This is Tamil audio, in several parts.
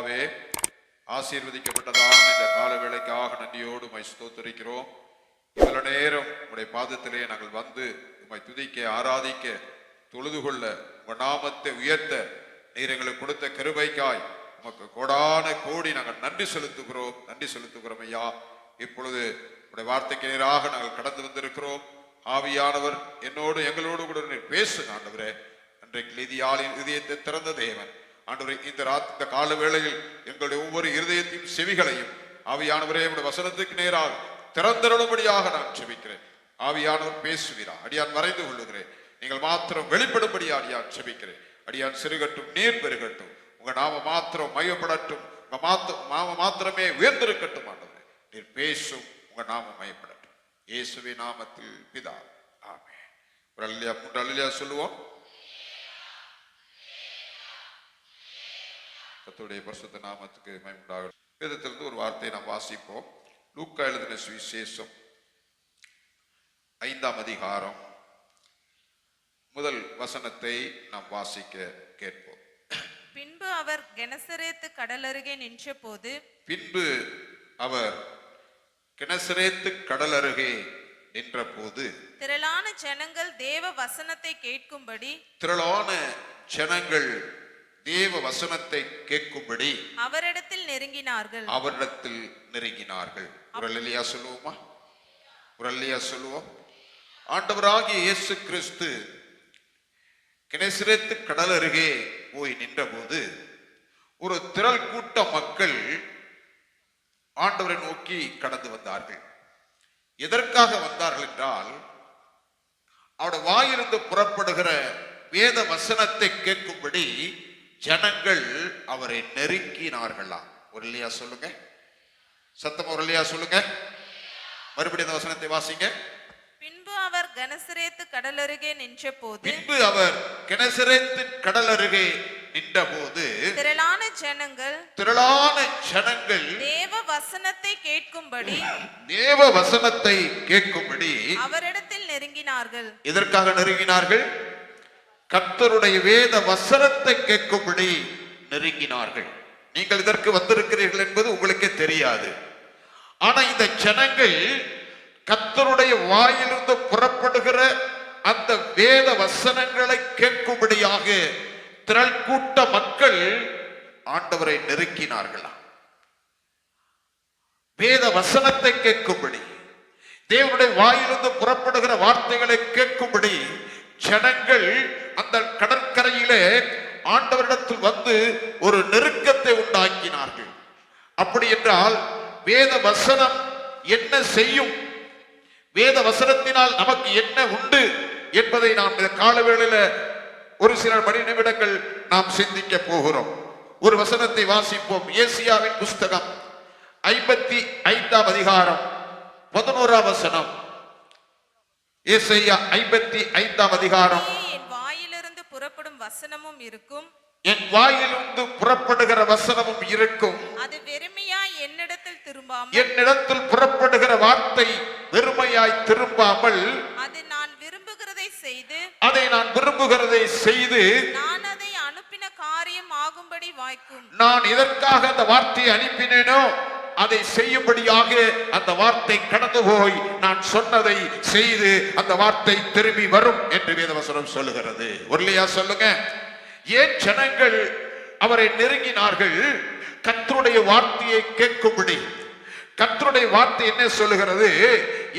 பிதாவே, ஆசீர்வதிக்கப்பட்டதான இந்த கால வேளைக்காக நன்றியோடு உம்மை ஸ்தோத்திரிக்கிறோம். இவ்வளவு நேரம் உம்முடைய பாதத்திலே நாங்கள் வந்து உம்மை துதிக்க, ஆராதிக்க, தொழுது கொள்ள, உங்க நாமத்தை உயர்த்த நீர் எங்களுக்கு கொடுத்த கிருபைக்காய் உமக்கு கோடான கோடி நாங்கள் நன்றி செலுத்துகிறோம் ஐயா. இப்பொழுது உடைய வார்த்தைக்கு நேராக நாங்கள் கடந்து வந்திருக்கிறோம். ஆவியானவர் என்னோடு எங்களோடு கூட நீர் பேசுங்க ஆண்டவரே. அன்றைக்கு லீதியாளின் இதயத்தை திறந்த தேவன் ஆண்டவரே, இந்த கால வேளையில் எங்களுடைய ஒவ்வொரு இருதயத்தையும் செவிகளையும் ஆவியானவரே உடைய வசனத்துக்கு நேராக திறந்தருளும்படியாக நான் செபிக்கிறேன். ஆவியானவர் பேசுகிறார், அடியான் மறைந்து கொள்ளுகிறேன். நீங்கள் மாத்திரம் வெளிப்படும்படியா அடியான் செபிக்கிறேன். அடியான் சிறுகட்டும், நீர் பெருகட்டும், உங்க நாம மாத்திரம் மையப்படட்டும், உங்க மாத்திரமே உயர்ந்திருக்கட்டும் ஆண்டவரே. நீர் பேசும், உங்க நாம மையப்படட்டும். இயேசுவின் நாமத்தில் பிதா, ஆமென். ஒரு அல்லேலூயா சொல்லுவோம். கர்த்தருடைய பரிசுத்த நாமத்துக்கு மகிமை உண்டாகட்டும். வேதத்திலிருந்து ஒரு வார்த்தையை நாம் வாசிப்போம். லூக்கா எழுதின சுவிசேஷம் 5ஆம் அதிகாரம் முதல் வசனத்தை நாம் வாசிக்க கேட்போம். பின்பு அவர் கெனசரேத்து கடலருகே நின்றபோது திரளான ஜனங்கள் தேவ வசனத்தை கேட்கும்படி அவரிடத்தில் நெருங்கினார்கள். ஒரு அல்லேலூயா சொல்லுவோமா? ஒரு அல்லேலூயா சொல்லுவோம். ஆண்டவராகிய இயேசு கிறிஸ்து கெனசரேத்து கடல் அருகே போய் நின்றபோது ஒரு திரள் கூட்ட மக்கள் ஆண்டவரை நோக்கி கடந்து வந்தார்கள். எதற்காக வந்தார்கள் என்றால், அவருடைய வாயிலிருந்து புறப்படுகிற வேத வசனத்தை கேட்கும்படி ஜனங்கள் அவரை நெருக்கினார்களாம். ஒரு இல்லையா சொல்லுங்க, சத்தம் ஒரு இல்லையா சொல்லுங்க. மறுபடியும் அந்த வசனத்தை வாசிங்க. பின்பு அவர் கெனசரேத்து கடலருகே நின்றபோது திரளான ஜனங்கள் தேவ வசனத்தை கேட்கும்படி அவரிடத்தில் நெருங்கினார்கள். எதற்காக நெருங்கினார்கள்? கர்த்தருடைய வேத வசனத்தை கேட்கும்படி நெருங்கினார்கள். நீங்கள் இதற்கு வந்திருக்கிறீர்கள் என்பது உங்களுக்கே தெரியாது. ஆனா இந்த ஜனங்கள் கர்த்தருடைய வாயிலிருந்து புறப்படுகிற அந்த வேத வசனங்களை கேட்கும்படியாக திரள் கூட்ட மக்கள் ஆண்டவரை நெருக்கினார்களாம். வேத வசனத்தை கேட்கும்படி, தேவனுடைய வாயிலிருந்து புறப்படுகிற வார்த்தைகளை கேட்கும்படி ஜனங்கள் அந்த கடற்கரையிலே ஆண்டவரிடத்தில் வந்து ஒரு நெருக்கத்தை உண்டாக்கினார்கள். அப்படி என்றால் வேத வசனம் என்ன செய்யும், வேத வசனத்தினால் நமக்கு என்ன உண்டு என்பதை நாம் இந்த காலவேளையில ஒரு சில மணி நிமிடங்கள் நாம் சிந்திக்க போகிறோம். ஒரு வசனத்தை வாசிப்போம். ஏசாயாவின் புஸ்தகம் 55ஆம் அதிகாரம் 11ஆம் வசனம். ஏசாயா 55ஆம் அதிகாரம். என் வாயிலிருந்து புறப்படும் வசனமும் இருக்கும், என் வாயிலிருந்து புறப்படுகிற வசனமும் இருக்கும். அது வெறுமையாய் என்னிடத்தில் திரும்பாமல், என்னிடத்தில் புறப்படுகிற வார்த்தை வெறுமையாய் திரும்பாமல், அது நான் விரும்புகிறதை செய்து நான் அதை அனுப்பின காரியம் ஆகும்படி வாய்க்கும். நான் எதற்காக அந்த வார்த்தையை அனுப்பினேனோ அதை செய்யும்படியாக அந்த வார்த்தை கடந்து போய் நான் சொன்னதை செய்து அந்த வார்த்தை திரும்பி வரும் என்று வேதவசனம் சொல்லுகிறது. ஒருலையா சொல்லுங்க. ஏன் ஜனங்கள் அவரை நெருங்கினார்கள்? கர்த்தருடைய வார்த்தையை கேட்கும்படி. கர்த்தருடைய வார்த்தை என்ன சொல்லுகிறது?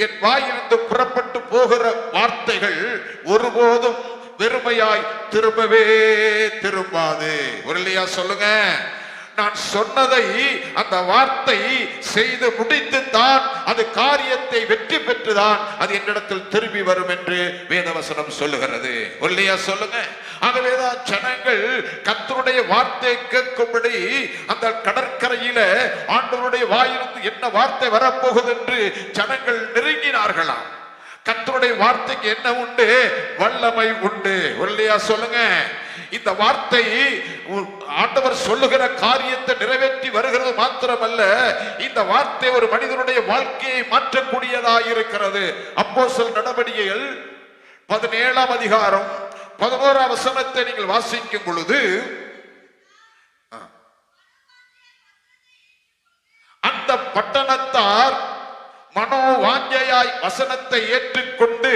என் வாயிலிருந்து புறப்பட்டு போகிற வார்த்தைகள் ஒருபோதும் வெறுமையாய் திரும்பாது. ஒருலையா சொல்லுங்க. நான் சொன்னதை அந்த வார்த்தை செய்து முடித்து தான் அது காரியத்தை வெற்றி பெற்றுதான் அது என்னிடத்தில் திரும்பி வரும் என்று வேதவசனம் சொல்லுகிறது. ஒல்லையா சொல்லுங்க. ஆகவேதான் ஜனங்கள் கர்த்தருடைய வார்த்தை கேட்கும்படி அந்த கடற்கரையில ஆண்டவருடைய வாயிலிருந்து என்ன வார்த்தை வரப்போகுது என்று ஜனங்கள் நெருங்கினார்களாம். கர்த்தருடைய வார்த்தைக்கு என்ன உண்டு? வல்லமை உண்டு. ஒல்லையா சொல்லுங்க. இந்த வார்த்தை ஆண்டவர் சொல்லுகிற காரியத்தை நிறைவேற்றி வருகிறது மாத்திரமல்ல, இந்த வார்த்தை ஒரு மனிதனுடைய வாழ்க்கையை மாற்றக்கூடியதாக இருக்கிறது. அப்போஸ்தலர் நடவடிக்கைகள் 17ஆம் அதிகாரம் 11ஆம் வசனத்தை நீங்கள் வாசிக்கும் பொழுது பட்டணத்தார் மனோவாஞ்சையாய் வசனத்தை ஏற்றுக்கொண்டு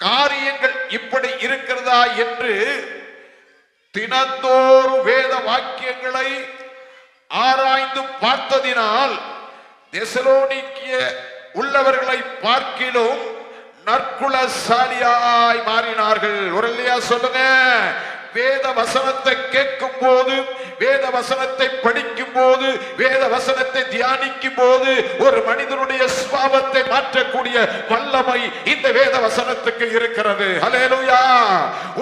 காரியங்கள் இப்படி இருக்கிறதா என்று தினந்தோறும் வேத வாக்கியங்களை ஆராய்ந்து பார்த்ததினால் தெசலோனிக்கே உள்ளவர்களை பார்க்கிலும் நற்குலசாலியாய் மாறினார்கள். ஒரு இல்லையா சொல்லுங்க. வேத வசனத்தை கேட்கும் போது, வேத வசனத்தை படிக்கும் போது, வேத வசனத்தை தியானிக்கும் போது ஒரு மனிதனுடைய சுபாவத்தை மாற்றக்கூடிய வல்லமை இந்த வேத வசனத்துக்கு இருக்கிறது. ஹல்லேலூயா.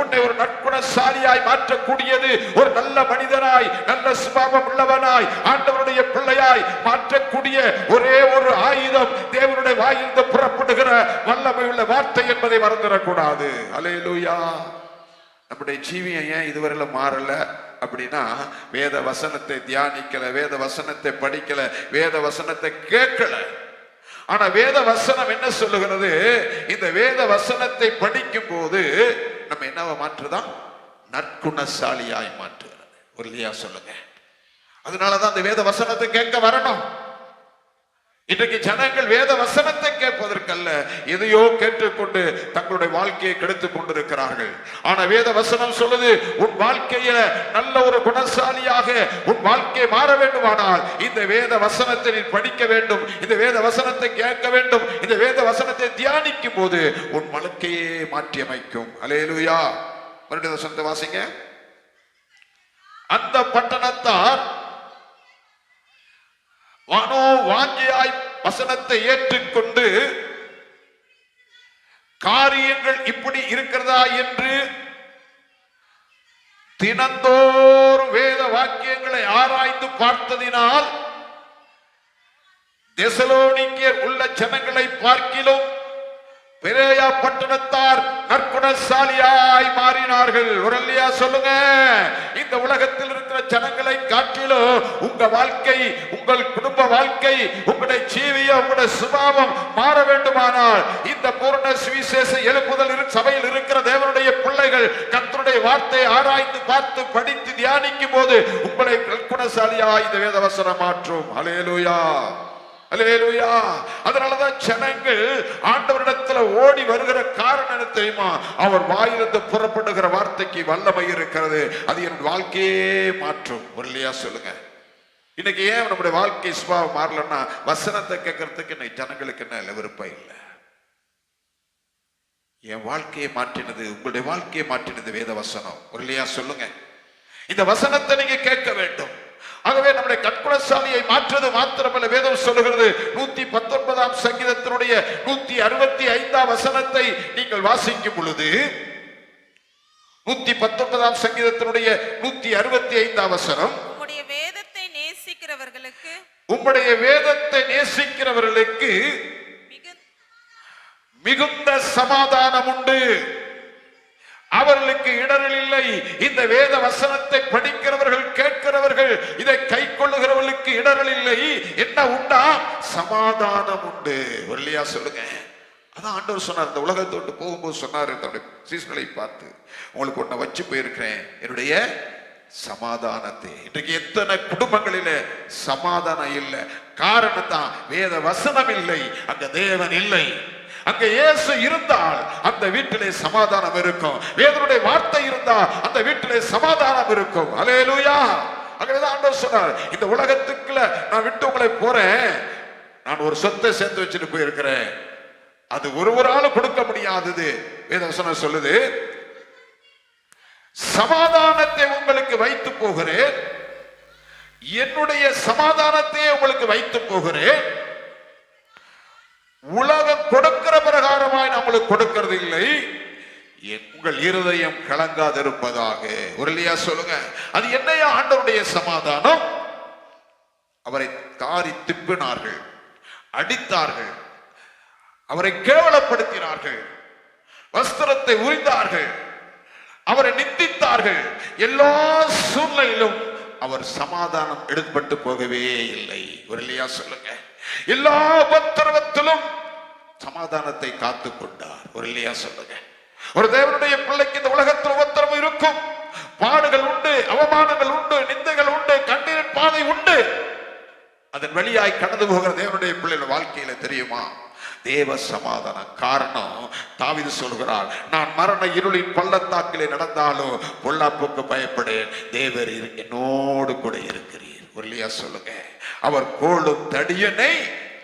உன்னை ஒரு நற்குணசாலியாய் மாற்றக்கூடியது, ஒரு நல்ல மனிதனாய், நல்ல சுபாவம் உள்ளவனாய், ஆண்டவருடைய பிள்ளையாய் மாற்றக்கூடிய ஒரே ஒரு ஆயுதம் தேவனுடைய வாயிலிருந்து புறப்படுகிற வல்லமை உள்ள வார்த்தை என்பதை மறந்துடக்கூடாது. ஹல்லேலூயா. நம்முடைய ஜீவியம் ஏன் இதுவரையில மாறல அப்படின்னா, வேத வசனத்தை தியானிக்கல, வேத வசனத்தை படிக்கல, வேத வசனத்தை கேட்கல. ஆனா வேத வசனம் என்ன சொல்லுகிறது? இந்த வேத வசனத்தை படிக்கும் போது நம்ம என்னவா மாற்றுதான்? நற்குணசாலியாய் மாற்றுகிறது. ஒரு இல்லையா சொல்லுங்க. அதனாலதான் இந்த வேத வசனத்தை கேட்க வரணும். இன்றைக்கு ஜனங்கள் வேத வசனத்தை கேட்பதற்கல்ல, எதையோ கேட்டுக்கொண்டு தங்களுடைய வாழ்க்கையை கெடுத்துக் கொண்டிருக்கிறார்கள். ஆனா வேத வசனம் சொல்லுது, உன் வாழ்க்கையில நல்ல ஒரு குணசாலியாக உன் வாழ்க்கை மாற வேண்டுமானால் இந்த வேத வசனத்தை நீ படிக்க வேண்டும், இந்த வேத வசனத்தை கேட்க வேண்டும், இந்த வேத வசனத்தை தியானிக்கும் போது உன் வாழ்க்கையே மாற்றி அமைக்கும். அல்லேலூயா. மறுபடியும் வசனத்தை வாசிங்க. அந்த பட்டணத்தார் வாஞ்சையாய் வசனத்தை ஏற்றுக்கொண்டு காரியங்கள் இப்படி இருக்கிறதா என்று தினந்தோறும் வேத வாக்கியங்களை ஆராய்ந்து பார்த்ததினால் தெசலோனிக்கேர் உள்ள ஜனங்களை பார்க்கிலும் பெரேயா பட்டணத்தார் நற்குணசாலியாய் மாறினார்கள். ஒரு இல்லையா சொல்லுங்க. இந்த உலகத்தில் இருக்கிற ஜனங்களை காட்டிலும் உங்க வாழ்க்கை, உங்கள் குடும்ப வாழ்க்கை, உங்களுடைய ஜீவியம், உங்களுடைய சுபாவம் மாற வேண்டுமானால் இந்த பூர்ண சுவிசேஷ எழுப்புதல் சபையில் இருக்கிற தேவனுடைய பிள்ளைகள் கர்த்தருடைய வார்த்தையை ஆராய்ந்து பார்த்து படித்து தியானிக்கும் போது உங்களை நற்குணசாலியாய் இந்த வேத வசனம் மாற்றும். அல்லேலூயா. அல்லேலூயா. அதனாலதான் ஜனங்கள் ஆண்டவரிடத்துல ஓடி வருகிற காரணம் என்ன தெரியுமா? அவர் வாயிலிருந்து புறப்படுகிற வார்த்தைக்கு வல்லமை இருக்கிறது. அது என் வாழ்க்கையே மாற்றும். ஒரு இல்லையா சொல்லுங்க. இன்னைக்கு ஏன் நம்முடைய வாழ்க்கை சுபாவம் மாறலன்னா, வசனத்தை கேட்கறதுக்கு இன்னைக்கு ஜனங்களுக்கு என்ன விருப்பம் இல்லை. என் வாழ்க்கையை மாற்றினது, உங்களுடைய வாழ்க்கையை மாற்றினது வேத வசனம். ஒரு இல்லையா சொல்லுங்க. இந்த வசனத்தை நீங்க கேட்க வேண்டும். ஆகவே நம்முடைய கற்குணசாலியை மாற்றுவது மாத்திரமல்ல, வேதம் சொல்லுகிறது 119ஆம் சங்கீதத்தினுடைய 165ஆம் வசனத்தை நீங்கள் வாசிக்கும் பொழுது, 119ஆம் சங்கீதத்தினுடைய 165ஆம் வசனம், உம்முடைய வேதத்தை நேசிக்கிறவர்களுக்கு, உம்முடைய வேதத்தை நேசிக்கிறவர்களுக்கு மிகுந்த சமாதானம் உண்டு, அவர்களுக்கு இடரல் இல்லை. இந்த வேத வசனத்தை படிக்கிறவர்கள், கேட்கிறவர்கள், இதை கை கொள்ளுகிறவர்களுக்கு இடரல் இல்லை. என்ன உண்டா? சமாதானம் உண்டு. இல்லையா சொல்லுங்க. அதான் ஆண்டவர் சொன்னார். இந்த உலகத்தை விட்டு போகும்போது சொன்னார் தன்னுடைய சீசர்களை பார்த்து, உங்களுக்கு ஒன்ன வச்சு போயிருக்கிறேன், என்னுடைய சமாதானத்தை. இன்றைக்கு எத்தனை குடும்பங்களில சமாதானம் இல்லை. காரணம் தான் வேத வசனம் இல்லை, அங்க தேவன் இல்லை. அங்க இயேசு இருந்தால் அந்த வீட்டிலே சமாதானம் இருக்கும். வேதனுடைய வார்த்தை இருந்தால் அந்த வீட்டிலே சமாதானம் இருக்கும். அல்லேலூயா. ஆகவேதான் ஆண்டவர் சொன்னார், இந்த உலகத்துக்குள்ள நான் விட்டு உங்களை போறேன், நான் ஒரு சொத்தை சேர்த்து வச்சுட்டு போயிருக்கிறேன், அது ஒரு ஆளு கொடுக்க முடியாதது. வேதவசனம் சொல்லுது, சமாதானத்தை உங்களுக்கு வைத்து போகிறேன், என்னுடைய சமாதானத்தை உங்களுக்கு வைத்து போகிறேன், உலகம் கொடுக்கிற பிரகாரமாய் நம்மளுக்கு கொடுக்கிறது இல்லை, உங்கள் இருதயம் கலங்காதிருப்பதாக. ஒரு இல்லையா சொல்லுங்க. அது என்னையா ஆண்டவருடைய சமாதானம்? அவரை காரி திப்பினார்கள், அடித்தார்கள், அவரை கேவலப்படுத்தினார்கள், வஸ்திரத்தை உரிந்தார்கள், அவரை நிந்தித்தார்கள். எல்லா சூழ்நிலையிலும் அவர் சமாதானம் எடுபட்டு போகவே இல்லை. ஒரு இல்லையா சொல்லுங்க. எல்லா உபத்திரவத்திலும் சமாதானத்தை காத்து கொண்டார். ஒரு இல்லையா சொல்லுங்க. ஒரு தேவனுடைய பிள்ளைக்கு இந்த உலகத்தில் உபத்திரவம் இருக்கும், பாடுகள் உண்டு, அவமானங்கள் உண்டு, நிந்தைகள் உண்டு, கண்ணீரின் பாதை உண்டு. அதன் வழியாய் கடந்து போகிற தேவனுடைய பிள்ளைகள் வாழ்க்கையில தெரியுமா தேவ சமாதானம். காரணம், தாவீது சொல்கிறார், நான் மரண இருளின் பள்ளத்தாக்கிலே நடந்தாலும் பொல்லாப்புக்கு பயப்படேன், தேவர் என்னோடு கூட இருக்கிறீர். ஒல்லியா சொல்லுங்க. அவர் கோலும் தடியனை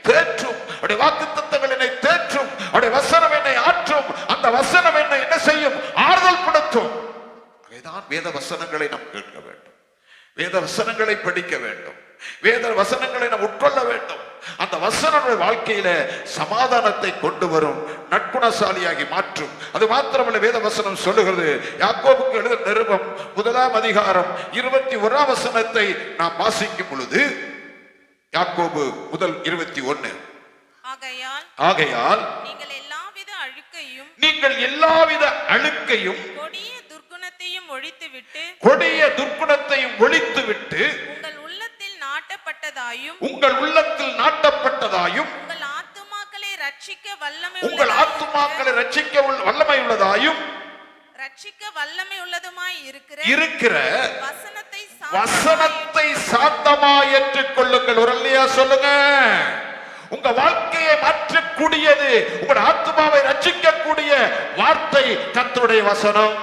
தேற்றும், அவருடைய வாக்குத்தத்தங்கள் என்னை தேற்றும், அவருடைய வசனம் என்னை ஆற்றும், அந்த வசனம் என்னை என்ன செய்யும்? ஆறுதல் படுத்தும். அதைதான் வேத வசனங்களை நாம் கேட்க வேண்டும், வேத வசனங்களை படிக்க வேண்டும், வேத வசனங்களை நாம் உட்கொள்ள வேண்டும். அந்த வசனம் வாழ்க்கையில சமாதானத்தை கொண்டு வரும், நற்குணசாலியாகி மாற்றும். அது மாத்திரமல்ல, வேத வசனம் சொல்லுகிறது, யாக்கோபுக்கு எழுதின நிருபம் 1 அதிகாரம் 21 வசனத்தை நாம் வாசிக்கும் பொழுது, யாக்கோபு 1:21, ஆகையால் நீங்கள் எல்லாவித அழுக்கையும் கொடிய துர்க்குணத்தையும் ஒழித்துவிட்டு உங்கள் உள்ளத்தில் நாட்டப்பட்டதாயும் உங்கள் ஆத்துமாக்களை ரட்சிக்க வல்லமை உள்ளதாயும் இருக்கிற வசனத்தை சாந்தமாய் ஏற்றுக்கொள்ளுங்கள். ஒரு அல்லையா சொல்லுங்க. உங்க வாழ்க்கையை மாற்றக்கூடியது, உங்கள் ஆத்துமாவை ரட்சிக்கக்கூடிய வார்த்தை கர்த்தருடைய வசனம்.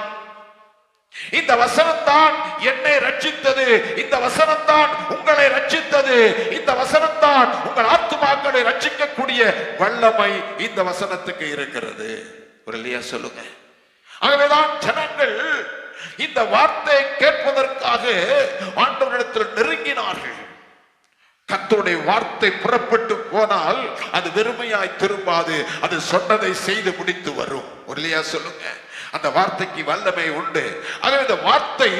இந்த வசனம் தான் என்னை ரட்சித்தது, இந்த வசனம் தான் உங்களை ரட்சித்தது, இந்த வசனம் தான் உங்கள் ஆத்துமாக்களை ரட்சிக்கக்கூடிய வல்லமை இந்த வசனத்துக்கு இருக்கிறது. ஒரு இல்லையா சொல்லுங்க. ஆகவேதான் ஜனங்கள் இந்த வார்த்தையை கேட்பதற்காக ஆண்டவரிடத்தில் நெருங்கினார்கள். கர்த்தருடைய வார்த்தை புறப்பட்டு போனால் அது வெறுமையாய் திரும்பாது, அது சொன்னதை செய்து முடித்து வரும். ஒரு இல்லையா சொல்லுங்க. அந்த வார்த்தைக்கு வல்லமை உண்டு. ஆகவே இந்த வார்த்தை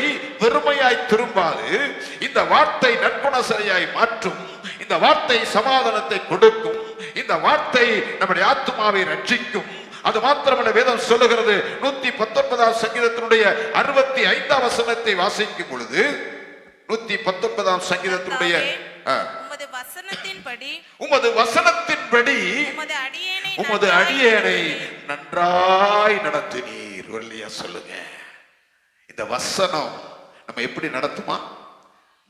வெறுமையாய் திரும்பாது, இந்த வார்த்தை நற்குணசாலியாய் மாற்றும், இந்த வார்த்தை சமாதானத்தை கொடுக்கும், இந்த வார்த்தை நம்முடைய ஆத்துமாவை ரட்சிக்கும். அது மாத்திரமல்ல, வேதம் சொல்லுகிறது, 119 சங்கீதத்தினுடைய 65 வசனத்தை வாசிக்கும் பொழுது, 119 சங்கீதத்தினுடைய உமது வசனத்தின்படி உமது அடியேனை நன்றாய் நடத்தினீர். இல்லையா சொல்லுங்க. இந்த வசனம் நம்ம எப்படி நடத்துமா?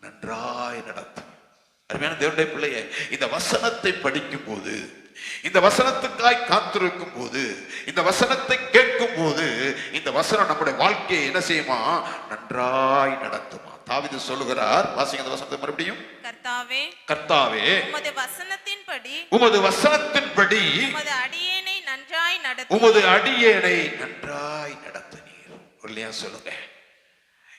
நன்றாய் நடத்தும். அருமையான தேவனுடைய பிள்ளையே, இந்த வசனத்தை படிக்கும் போது, இந்த வசனத்துக்காய் காத்திருக்கும் போது, இந்த வசனத்தை கேட்கும் போது, இந்த வசனம் நம்முடைய வாழ்க்கையை என்ன செய்யுமா? நன்றாய் நடத்துமா. தாவீது சொல்லுகிறார், வாசிங்க அந்த வசனத்தை மறுபடியும். கர்த்தாவே உமது வசனத்தின்படி உமது அடியேனை நன்றாய் நடத்தினீர். இல்லையா சொல்லுங்க.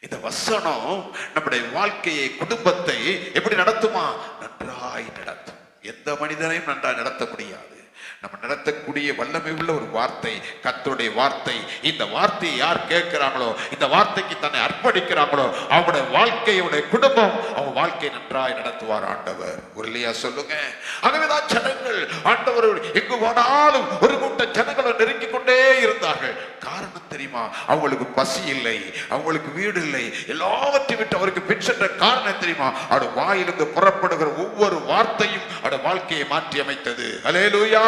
இந்த வசனம் நம்முடைய வாழ்க்கையை, குடும்பத்தை எப்படி நடத்துமா? நன்றாய் நடத்தும். எந்த மனிதனையும் நன்றாய் நடத்த முடியாது. நம்ம நடத்தக்கூடிய வல்லமை உள்ள ஒரு வார்த்தை கர்த்தருடைய வார்த்தை. இந்த வார்த்தையை யார் கேட்கிறாங்களோ, இந்த வார்த்தைக்கு தன்னை அர்ப்பணிக்கிறாங்களோ, அவருடைய வாழ்க்கையுடைய குடும்பம், அவங்க வாழ்க்கையை நன்றாய் நடத்துவார் ஆண்டவர். இல்லையா சொல்லுங்க. ஆகவேதான் ஜனங்கள் ஆண்டவர் எங்கு போனாலும் ஒரு கூட்டம் ஜனங்களை நெருங்கிக் கொண்டே இருந்தார்கள். காரணம் தெரியுமா? அவங்களுக்கு பசி இல்லை, அவங்களுக்கு வீடு இல்லை, எல்லாவற்றையும் விட்டு அவருக்கு பின் சென்ற காரணம் தெரியுமா? அவருடைய வாயிலிருந்து புறப்படுகிற ஒவ்வொரு வார்த்தையும் அவருடைய வாழ்க்கையை மாற்றி அமைத்தது. அல்லேலூயா.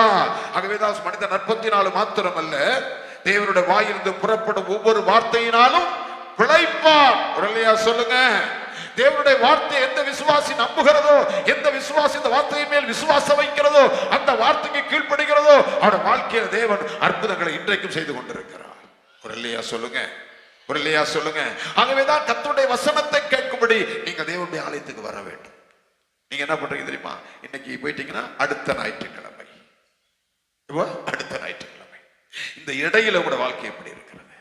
ஆகவேதான் மனித நற்பத்தினாலும் மாத்திரமல்ல, தேவனுடைய வாயிலிருந்து புறப்படும் ஒவ்வொரு வார்த்தையினாலும் பிழைப்பார். இல்லையா சொல்லுங்க. தேவனுடைய வார்த்தை எந்த விசுவாசி நம்புகிறதோ, எந்த விசுவாசி இந்த வார்த்தையின் மேல் விசுவாசம் வைக்கிறதோ, அந்த வார்த்தைக்கு கீழ்ப்படுகிறதோ, அவருடைய வாழ்க்கையில தேவன் அற்புதங்களை இன்றைக்கும் செய்து கொண்டிருக்கிறார். இல்லையா சொல்லுங்க. இல்லையா சொல்லுங்க. ஆகவேதான் கர்த்தருடைய வசனத்தை கேட்கும்படி நீங்க தேவனுடைய ஆலயத்துக்கு வர வேண்டும். நீங்க என்ன பண்றீங்க தெரியுமா? இன்னைக்கு போயிட்டீங்கன்னா அடுத்த ஞாயிற்றுக்கிழமை, இந்த இடையில கூட வாழ்க்கை எப்படி இருக்கிறது?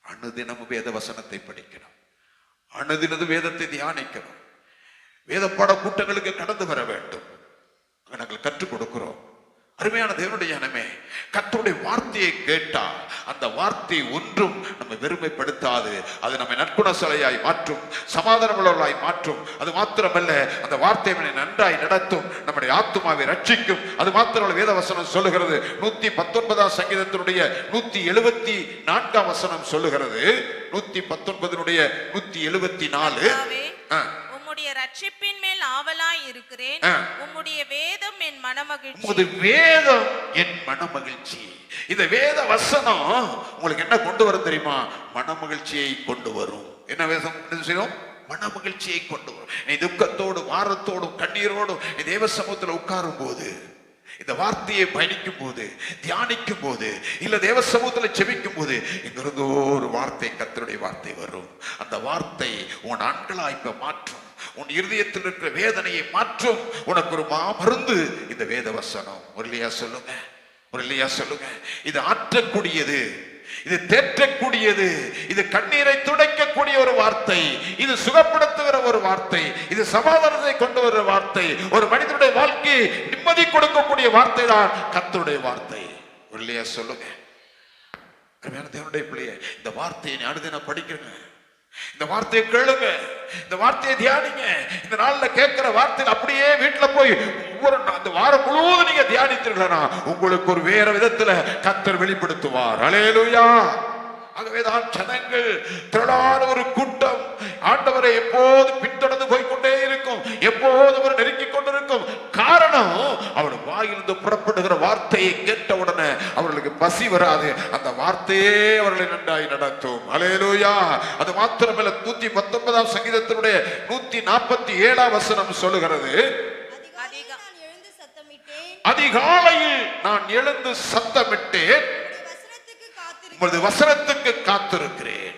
அனுதினமும் வேத வசனத்தை படிக்கணும், அனுதினமும் வேதத்தை தியானிக்கணும், வேத பாட கூட்டங்களுக்கு கடந்து வர வேண்டும். நாங்கள் கற்றுக் கொடுக்கிறோம். அருமையான தேவனுடைய ஜனமே, கர்த்தருடைய வார்த்தையை கேட்டா அந்த வார்த்தை ஒன்றும் நம்ம வெறுமைப்படுத்தாது. அது நம்மை நற்குணசாலியாய் மாற்றும், சமாதானமுள்ளவர்களாய் மாற்றும். அது மாத்திரமல்ல, அந்த வார்த்தை நம்மை நன்றாய் நடத்தும், நம்முடைய ஆத்துமாவை ரட்சிக்கும். அது மாத்திரமல்ல, வேதவசனம் சொல்லுகிறது, 119 சங்கீதத்தினுடைய 174 வசனம் சொல்லுகிறது, 119 174, உம்முடைய ரட்சிப்பின் மேல் ஆவலாய் இருக்கிறேன், உம்முடைய வேதம் என் மனமகிழ்ச்சி. உம்முடைய வேதம் என் மனமகிழ்ச்சி. இந்த வேத வசனம் உங்களுக்கு என்ன கொண்டு வரும் தெரியுமா? மனமகிழ்ச்சியை கொண்டு வரும். என்ன வேதம் செய்யும்? மன மகிழ்ச்சியை கொண்டு வரும். நீ துக்கத்தோடும் வாரத்தோடும் கண்ணீரோடும் நீ தேவ சமூகத்தில் உட்காரும் போது, இந்த வார்த்தையை பயணிக்கும் போது, தியானிக்கும் போது, இல்ல தேவ சமூகத்தில் செபிக்கும் போது, இங்கிருந்தோ ஒரு வார்த்தை, கர்த்தருடைய வார்த்தை வரும். அந்த வார்த்தை உன் அன்களாய்ப்பை மாற்றும், உன் இருதயத்தில் இருக்கிற வேதனையை மாற்றும். உனக்கு ஒரு மருந்து இந்த வேத வசனம். ஒரு இல்லையா சொல்லுங்க, ஒரு இல்லையா சொல்லுங்க. இது ஆற்றக்கூடியது, இது தேற்றக்கூடியது, இது கண்ணீரை துடைக்கக்கூடிய ஒரு வார்த்தை, இது சுகப்படுத்துகிற ஒரு வார்த்தை, இது சமாதானத்தை கொண்டு வர வார்த்தை, ஒரு மனிதனுடைய வாழ்க்கையை நிம்மதி கொடுக்கக்கூடிய வார்த்தை தான் கர்த்தருடைய வார்த்தை. இல்லையா சொல்லுங்க. தேவனுடைய பிள்ளையே, இந்த வார்த்தையை அனுதினம் படிக்கணும், இந்த வார்த்தையை கேளுங்க, இந்த வார்த்தையை தியானிங்க. இந்த நாள்ல கேட்கிற வார்த்தையில் அப்படியே வீட்டுல போய் ஒவ்வொரு அந்த வாரம் முழுவதும் நீங்க தியானித்தீர்களா உங்களுக்கு ஒரு வேற விதத்துல கர்த்தர் வெளிப்படுத்துவார். அல்லேலூயா. ஆகவேதான் ஜனங்கள் திரளான ஒரு கூட்டம் ஆண்டவரை எப்போது பின்தொடர்ந்து போய்கொண்டே இருக்கும், எப்போது அவர் நெருங்கிக் கொண்டிருக்கும். காரணம், அவர் வாயிலிருந்து புறப்படுகிற வார்த்தையை கேட்டவுடனே அவர்களுக்கு பசி வராது, அந்த வார்த்தையே அவர்களை நன்றாய் நடத்தும். அல்லேலூயா. அது மாத்திரமல்ல, 119ஆம் சங்கீதத்தினுடைய 147ஆம் வசனம் சொல்லுகிறது, அதிகாலையில் நான் எழுந்து சத்தமிட்டேன், உமது வசனத்துக்கு காத்திருக்கிறேன்.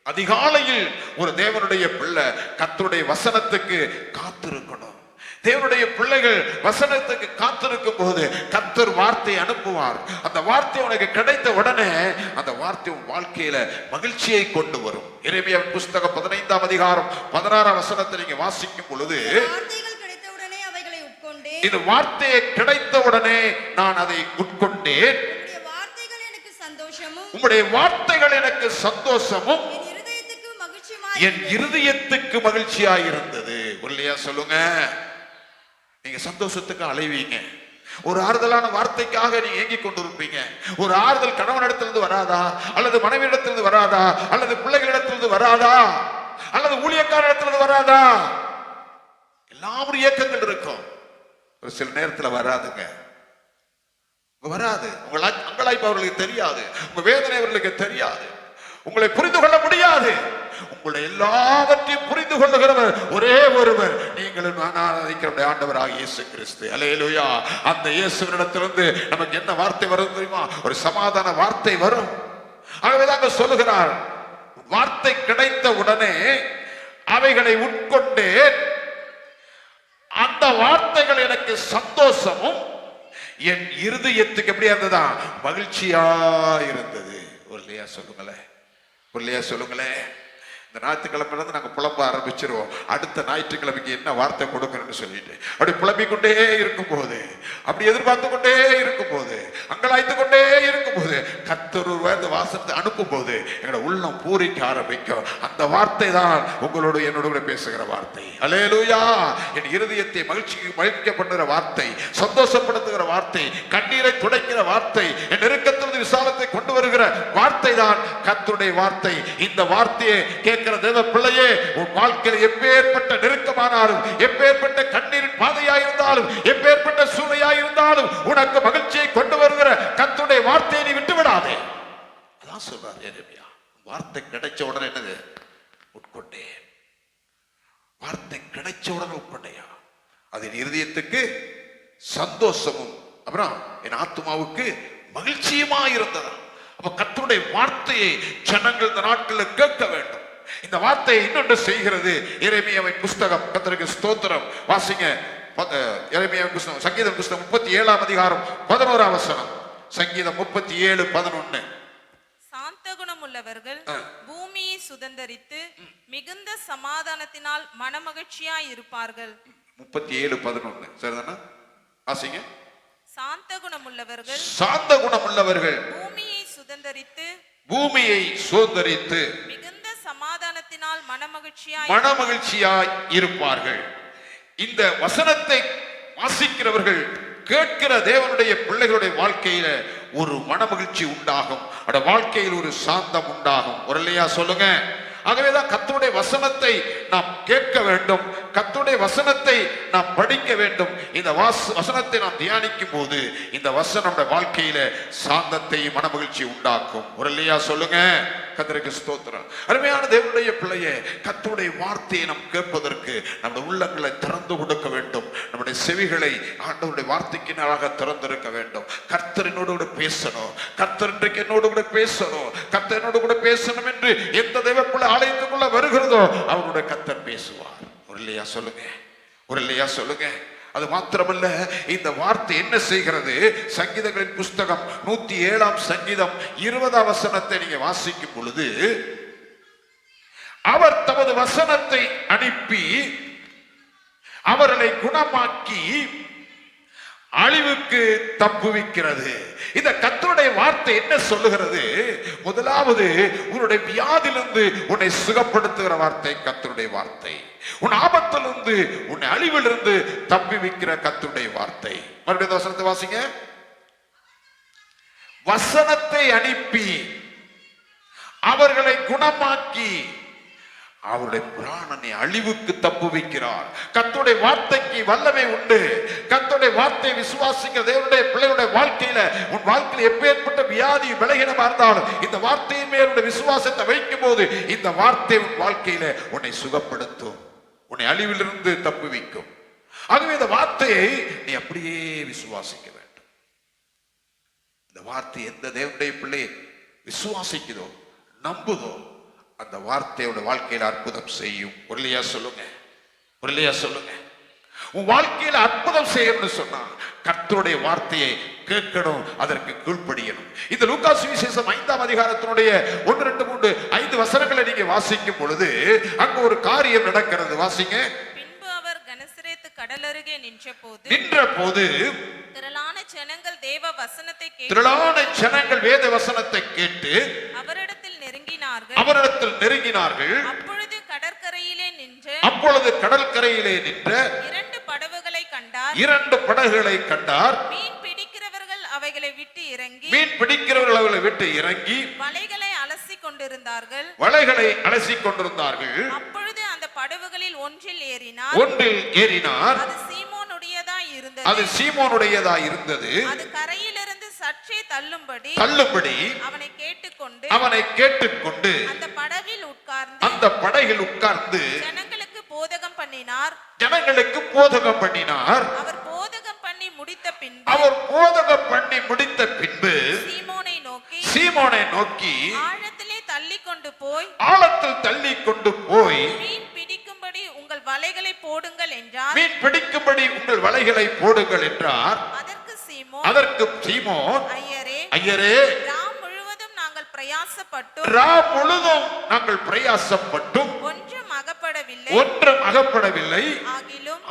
அதிகாலையில் ஒரு தேவனுடைய பிள்ளை கர்த்தருடைய வசனத்துக்கு காத்திருக்கணும். தேவனுடைய பிள்ளைகள் வசனத்துக்கு காத்திருக்கும் போது கர்த்தர் வார்த்தை அனுப்புவார். அந்த வார்த்தை உனக்கு கிடைத்த உடனே அந்த வார்த்தை உன் வாழ்க்கையில மகிழ்ச்சியை கொண்டு வரும். எரேமியாவின் புஸ்தகம் 15ஆம் அதிகாரம் 16ஆம் வசனத்தை நீங்க வாசிக்கும் பொழுது, இந்த வார்த்தையை கிடைத்த உடனே நான் அதை உட்கொண்டேன், உம்முடைய வார்த்தைகள் எனக்கு சந்தோஷமும் என் இருதயத்துக்கு மகிழ்ச்சியாய் இருந்தது. இல்லையா சொல்லுங்க. நீங்க சந்தோஷத்துக்கு அலைவீங்க, ஒரு ஆறுதலான வார்த்தைக்காக நீங்க ஏங்கிக் கொண்டிருப்பீங்க. ஒரு ஆறுதல் கணவனிடத்திலிருந்து வராதா, அல்லது மனைவியிடத்திலிருந்து வராதா, அல்லது பிள்ளைகளிடத்திலிருந்து வராதா, அல்லது ஊழியக்காரரிடத்திலிருந்து வராதா? எல்லாம் ஒரு இயக்கங்கள் இருக்கும். ஒரு சில நேரத்தில் வராதுங்க, வராது. உங்கள் அங்கலாய்ப்பு அவர்களுக்கு தெரியாது, உங்க வேதனை அவர்களுக்கு தெரியாது, உங்களை புரிந்து கொள்ள முடியாது. உங்களை எல்லாவற்றையும் புரிந்து கொள்ளுகிறவர் ஒரே ஒருவர், நீங்களும் ஆராதிக்கிற ஆண்டவராகிய இயேசு கிறிஸ்து. அல்லேலூயா. அந்த இயேசுவினிடத்திலிருந்து நமக்கு என்ன வார்த்தை வரும் தெரியுமா? ஒரு சமாதான வார்த்தை வரும். ஆகவேதான் சொல்லுகிறார், வார்த்தை கிடைத்த உடனே அவைகளை உட்கொண்டேன், அந்த வார்த்தைகள் எனக்கு சந்தோஷமும் என் இருதயத்துக்கு எப்படியா இருந்ததா? மகிழ்ச்சியா இருந்தது. இல்லையா சொல்லுங்களேன், இல்லையா சொல்லுங்களேன். இந்த ஞாயிற்றுக்கிழமையிலிருந்து நாங்கள் புலம்ப ஆரம்பிச்சிருவோம், அடுத்த ஞாயிற்றுக்கிழமைக்கு என்ன வார்த்தை கொடுக்கணும்னு சொல்லிட்டு அப்படி புலம்பிக்கொண்டே இருக்கும் போது, அப்படி எதிர்பார்த்து கொண்டே இருக்கும் போது, அங்கலாய்த்து கொண்டே இருக்கும் போது, கர்த்தர் இந்த வாசத்தை அனுப்பும் போது எங்களோட உள்ளம் பூரிக்க ஆரம்பிக்கும். அந்த வார்த்தை தான் உங்களோட என்னோட பேசுகிற வார்த்தை. அல்லேலூயா. என் இருதயத்தை மகிழ்ச்சிக்கு பண்ணுகிற வார்த்தை, சந்தோஷப்படுத்துகிற வார்த்தை, கண்ணீரை துடைக்கிற வார்த்தை, என் நெருக்கத்திலிருந்து விசாலத்தை கொண்டு வருகிற வார்த்தை தான் கர்த்தருடைய வார்த்தை. இந்த வார்த்தையை கேட்கிற தேவ பிள்ளையே, உன் வாழ்க்கையில் எப்பேற்பட்ட நெருக்கமானாலும், எப்பேற்பட்ட கண்ணீரின் பாதையாயிருந்தாலும், எப்பேற்பட்ட சூழ்நிலையாயிருந்தாலும் உனக்கு மகிழ்ச்சியை கொண்டு வருகிற கர்த்தருடைய வார்த்தையை நீ விட்டு விடாதே. அதான் சொல்றார் எரேமியா. வார்த்தை கிடைச்ச உடனே என்னது? உட்கொண்டேன். வார்த்தை கிடைச்ச உடனே உட்கொண்டையா? அது என் இருதயத்துக்கு சந்தோஷமும் அப்புறம் என் ஆத்மாவுக்கு மகிழ்ச்சியுமா இருந்ததா? அப்ப கர்த்தருடைய வார்த்தையை ஜனங்கள் இந்த நாட்களில் கேட்க வேண்டும். இந்த வார்த்தையை இன்னொன்று செய்கிறது. எரேமியாவின் புஸ்தகம், கர்த்தருக்கு ஸ்தோத்திரம், வாசிங்க. எரேமியாவின் புஸ்தகம், சங்கீதம் புஸ்தகம் 37ஆம் அதிகாரம் 11ஆம் வசனம். சங்கீதம் 37:11. சாந்த குணம் உள்ளவர்கள் பூமியை சுதந்தரித்து மிகுந்த சமாதானத்தினால் மனமகிழ்ச்சியாய் இருப்பார்கள். 37:11 சரிதானா? வாசிங்க. சாந்த குணம் உள்ளவர்கள் பூமியை சுதந்தரித்து மிகுந்த சமாதானத்தினால் மனமகிழ்ச்சியாய் இருப்பார்கள். இந்த வசனத்தை வாசிக்கிறவர்கள், கேட்கிற தேவனுடைய பிள்ளைகளுடைய வாழ்க்கையில ஒரு மனமகிழ்ச்சி உண்டாகும், அந்த வாழ்க்கையில் ஒரு சாந்தம் உண்டாகும். ஒரு இல்லையா சொல்லுங்க. ஆகவேதான் கர்த்தருடைய வசனத்தை நாம் கேட்க வேண்டும், கர்த்தருடைய வசனத்தை நாம் படிக்க வேண்டும். இந்த வசனத்தை நாம் தியானிக்கும் போது இந்த வசனம் நம்முடைய வாழ்க்கையில சாந்தத்தையும் மனமகிழ்ச்சி உண்டாக்கும். ஒரு இல்லையா சொல்லுங்க. கர்த்தருக்கு ஸ்தோத்திரம். அருமையான தேவனுடைய பிள்ளையே, கர்த்தருடைய வார்த்தையை நாம் கேட்பதற்கு நம்முடைய உள்ளங்களை திறந்து கொடுக்க வேண்டும். நம்முடைய செவிகளை ஆண்டவருடைய வார்த்தைக்கு நேராக திறந்திருக்க வேண்டும். கர்த்தர் என்னோடு கூட பேசணும், கர்த்தர் இன்றைக்கு என்னோடு கூட பேசணும், கர்த்தர் என்னோடு கூட பேசணும் என்று எந்த தேவ பிள்ளை ஆலயத்துக்குள்ள வருகிறதோ அவருடைய கர்த்தர் பேசுவார். ஒரு இல்லையா சொல்லுங்க. ஒரு இல்லையா சொல்லுங்க. அது மாத்திரமல்ல, இந்த வார்த்தை என்ன செய்கிறது? சங்கீதங்களின் புஸ்தகம் 107 சங்கீதம் 20 வசனத்தை நீங்க வாசிக்கும் பொழுது, அவர் தமது வசனத்தை அனுப்பி அவர்களை குணமாக்கி அழிவுக்கு தப்புவிக்கிறது. இந்த கர்த்தருடைய வார்த்தை என்ன சொல்லுகிறது? முதலாவது, உன்னுடைய வியாதியிலிருந்து உன்னை சுகப்படுத்துகிற வார்த்தை கர்த்தருடைய வார்த்தை. உன் ஆபத்திலிருந்து உன்னை அழிவிலிருந்து தப்புவிக்கிற கர்த்தருடைய வார்த்தை. மறுபடியும் வசனத்தை வாசிங்க. வசனத்தை அனுப்பி அவர்களை குணமாக்கி அவருடைய பிராணனை அழிவுக்கு தப்புவிக்கிறார். கர்த்தருடைய வார்த்தைக்கு வல்லமை உண்டு. கர்த்தருடைய வார்த்தையை விசுவாசிக்கிற தேவனுடைய பிள்ளைகளுடைய வாழ்க்கையில, உன் வாழ்க்கையில் எப்பேற்பட்ட வியாதி பலகீனமா இருந்தாலும் இந்த வார்த்தையின் மேல் விசுவாசத்தை வைக்கும் போது இந்த வார்த்தை உன் வாழ்க்கையில உன்னை சுகப்படுத்தும், உன்னை அழிவிலிருந்து தப்புவிக்கும். ஆகவே இந்த வார்த்தையை நீ அப்படியே விசுவாசிக்க வேண்டும். இந்த வார்த்தை எந்த தேவனுடைய பிள்ளை விசுவாசிக்குதோ, நம்புதோ, அந்த வார்த்தையோட வாழ்க்கையில அற்புதம் செய்யும். ஒருலையா சொல்லுங்க. ஒருலையா சொல்லுங்க. உன் வாழ்க்கையில அற்புதம் செய்யணும்னு சொன்னா கர்த்தருடைய வார்த்தையை கேட்கணும், அதற்கு கீழ்ப்படியணும். இந்த லூக்கா சுவிசேஷம் 5 அதிகாரத்தினுடைய 1, 2, 3, 5 வசனங்களை நீங்க வாசிக்கும் பொழுது அங்க ஒரு காரியம் நடக்கிறது. வாசிங்க. பின்பு அவர் கனசரேத்து கடல் அருகே நின்ற போது திரளான ஜனங்கள் தேவ வசனத்தை கேட்டு, திரளான ஜனங்கள் வேத வசனத்தை கேட்டு அவரிடத்தில் நெருங்கினார்கள். அப்பொழுது கடற்கரையிலே நின்ற 2 படகுகளை கண்டார். மீன் பிடிக்கிறவர்கள் அவைகளை விட்டு இறங்கி வலைகளை அலசிக் கொண்டிருந்தார்கள். அப்பொழுது அந்த படகுகளில் ஒன்றில் ஏறினார். அது சீமோனுடையதாய் இருந்தது. அது கரையிலிருந்து சற்றே தள்ளும்படி அவனை கேட்டுக்கொண்டு அந்த படகில் உட்கார்ந்து ஜனங்களுக்கு போதகம் பண்ணினார். அவர் போதகம் பண்ணி முடித்த பின்பு சீமோனை நோக்கி ஆழத்தில் தள்ளி கொண்டு போய் மீன் பிடிக்கும்படி உங்கள் வலைகளை போடுங்கள் என்றார். அதற்கு சீமோன், ஐயரே, ராம் முழுவதும் நாங்கள் பிரயாசப்பட்டும் ஒன்றும் அகப்படவில்லை.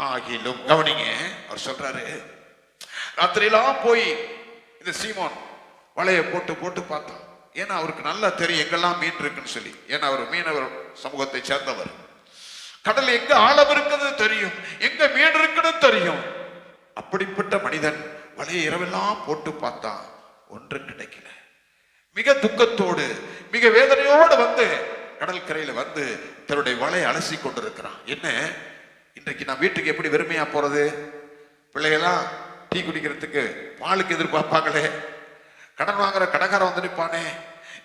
ஆகிலும் கவனிங்க, அவர் சொல்றாரு, ராத்திரியெல்லாம் போய் இந்த சீமோன் வலையை போட்டு பார்த்தான். ஏன்னா அவருக்கு நல்லா தெரியும் எங்கெல்லாம் மீன் இருக்குன்னு சொல்லி. ஏன்னா அவர் மீனவர் சமூகத்தை சேர்ந்தவர். கடல் எங்க ஆழம் இருக்குது தெரியும், எங்க மீன் இருக்குன்னு தெரியும். அப்படிப்பட்ட மனிதன் வலையை இரவெல்லாம் போட்டு பார்த்தான், ஒன்றும் கிடைக்கல. மிக துக்கத்தோடு மிக வேதனையோடு வந்து கடல் கரையில வந்து தன்னுடைய வலையை அலசி கொண்டிருக்கிறான். என்ன, இன்றைக்கு நான் வீட்டுக்கு எப்படி வெறுமையா போறது? பிள்ளைகளாம் டீ குடிக்கிறதுக்கு பாலுக்கு எதிர்பார்ப்பாங்களே, கடன் வாங்குற கடைக்காரன் வந்து நிற்பானே,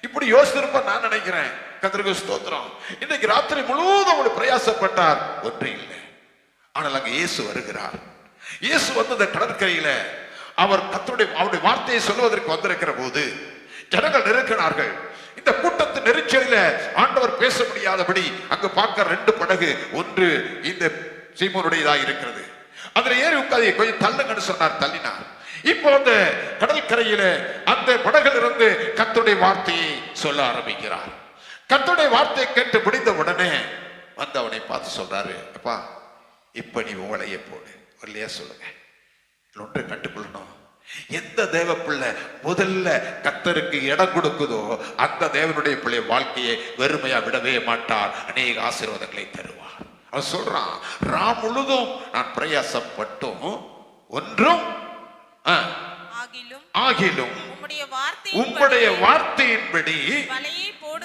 இப்படி யோசிச்சிருப்பான் நான் நினைக்கிறேன். கர்த்தருக்கு ஸ்தோத்திரம். இன்னைக்கு ராத்திரி முழுவதும் அவர் பிரயாசப்பட்டார், ஒன்றே இல்லை. ஆனால் அங்க இயேசு வருகிறார். இயேசு வந்து அந்த கடற்கரையில அவருடைய வார்த்தையை சொல்வதற்கு வந்திருக்கிற போது ஜனங்கள் நெருக்கினார்கள். இந்த கூட்டத்து நெருச்சலில ஆண்டவர் பேச முடியாதபடி அங்கு பார்க்க 2 படகு, ஒன்று இந்த சீமோனுடையதாக இருக்கிறது. அதுல ஏறி உட்காந்து கொஞ்சம் தள்ளுங்கன்னு சொன்னார், தள்ளினார். இப்போ அந்த கடற்கரையில அந்த படகுல இருந்து கர்த்தருடைய வார்த்தையை சொல்ல ஆரம்பிக்கிறார். கர்த்தருடைய வார்த்தையை கேட்டு முடிந்த உடனே வந்து அவனை பார்த்து சொல்றாரு, அப்பா, இப்ப நீ உங்களையே போடு. இல்லையா சொல்லுங்க. ஒன்றை கண்டுகொள்ளணும், எந்த தேவ பிள்ளை முதல்ல கர்த்தருக்கு இடம் கொடுக்குதோ அந்த தேவனுடைய பிள்ளை வாழ்க்கையை வெறுமையா விடவே மாட்டார், அநேக ஆசீர்வாதங்களை தருவார். அவன் சொல்றான், ராம் முழுதும் நான் பிரயாசப்பட்டும் ஒன்றும் ஆகிலும் உம்முடைய வார்த்தையின்படி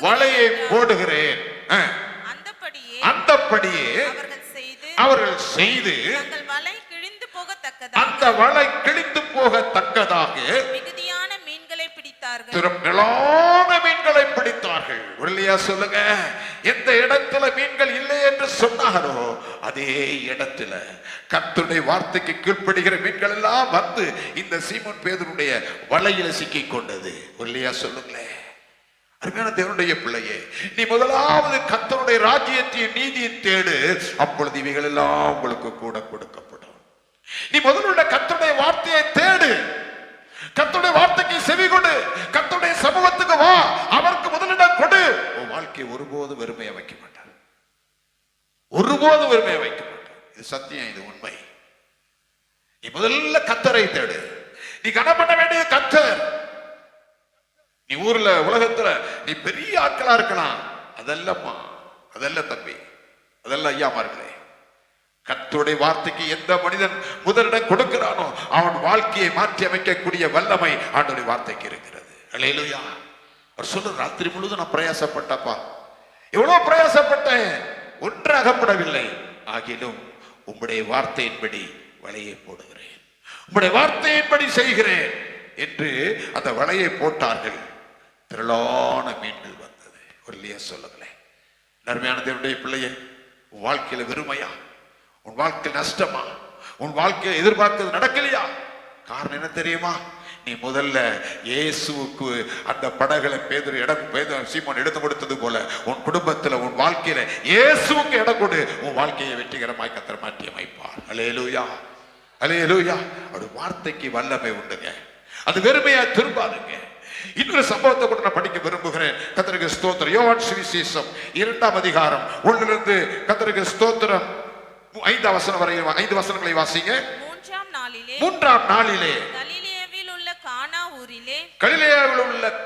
வலையை போடுகிறேன். அந்தப்படியே அவர்கள் செய்து தங்கள் வலை கிழிந்து போகத்தக்கதாக அந்த வலை கிழிந்து போகத்தக்கதாக மிகுதியான மீன்களை பிடித்தார்கள். திரளான மீன்களை பிடித்தார்கள். இல்லையா சொல்லுங்க. எந்த இடத்துல மீன்கள் இல்லை என்று சொன்னாரோ அதே இடத்துல கர்த்தருடைய வார்த்தைக்கு கீழ்ப்படுகிற மீன்கள் எல்லாம் வந்து இந்த சீமோன் பேதுருடைய வலையில சிக்கிக் கொண்டது. இல்லையா சொல்லுங்களேன். அருமையான தேவனுடைய பிள்ளையே, நீ முதலாவது கர்த்தருடைய ராஜ்யத்தையும் நீதியும் தேடு, அப்பொழுது இவைகள் எல்லாம் உங்களுக்கு கூட கொடுக்கப்படும். நீ முதல்ல கர்த்தருடைய வார்த்தையை தேடு, கர்த்தருடைய வார்த்தைக்கு செவி கொடு, கர்த்தருடைய சமூகத்துக்கு வா, அவருக்கு முதலிடம் கொடு. உன் வாழ்க்கையை ஒருபோது வெறுமையை வைக்க மாட்டார், ஒருபோது வெறுமையை வைக்க மாட்டார். இது சத்தியம், இது உண்மை. நீ முதல்ல கர்த்தரை தேடு. நீ கனம் பண்ண வேண்டிய கர்த்தர். நீ ஊர்ல உலகத்துல நீ பெரிய ஆட்களா இருக்கலாம், அதெல்லம்மா, அதெல்ல தம்பி, அதெல்லாம் ஐயாமார்களே. கர்த்தருடைய வார்த்தைக்கு எந்த மனிதன் முதலிடம் கொடுக்கிறானோ அவன் வாழ்க்கையை மாற்றி அமைக்கக்கூடிய வல்லமை ஆண்டவருடைய வார்த்தைக்கு இருக்கிறது. அல்லேலூயா. அவர் சொல்ற, ராத்திரி முழுவதும் நான் பிரயாசப்பட்டப்பா, எவ்வளவு பிரயாசப்பட்டேன், ஒன்று அகப்படவில்லை, ஆகிலும் உம்முடைய வார்த்தையின்படி வலையை போடுகிறேன், உம்முடைய வார்த்தையின்படி செய்கிறேன் என்று அந்த வலையை போட்டார்கள். திரளான மீன்கள் வந்தது. இல்லையா சொல்லுங்களேன். அருமையான தேவனுடைய பிள்ளையே, உன் வாழ்க்கையில வெறுமையா, உன் வாழ்க்கை நஷ்டமா, உன் வாழ்க்கையை எதிர்பார்க்கிறது நடக்கலையா? காரணம் என்ன தெரியுமா? நீ முதல்ல இயேசுவுக்கு அந்த படகுல சீமோன் எடுத்து கொடுத்தது போல உன் குடும்பத்துல, உன் வாழ்க்கையில இயேசுவுக்கு இடம் கொடு. உன் வாழ்க்கையை வெற்றிகரமாய் கர்த்தர் மாற்றி அமைப்பார். அல்லேலூயா, அல்லேலூயா. ஒரு வார்த்தைக்கு வல்லமை உண்டுங்க, அது வெறுமையா திரும்பாதுங்க. இன்னொரு சம்பவத்தை கூட நான் படிக்க விரும்புகிறேன். கர்த்தருக்கு ஸ்தோத்திரம். யோவான் சுவிசேஷம் 2ஆம் அதிகாரம் 1 கர்த்தருக்கு ஸ்தோத்திரம் 5 வசனம் வரை, 5 வசனங்களை வாசிங்க. 3ஆம் நாளிலே கலிலேயாவில் உள்ள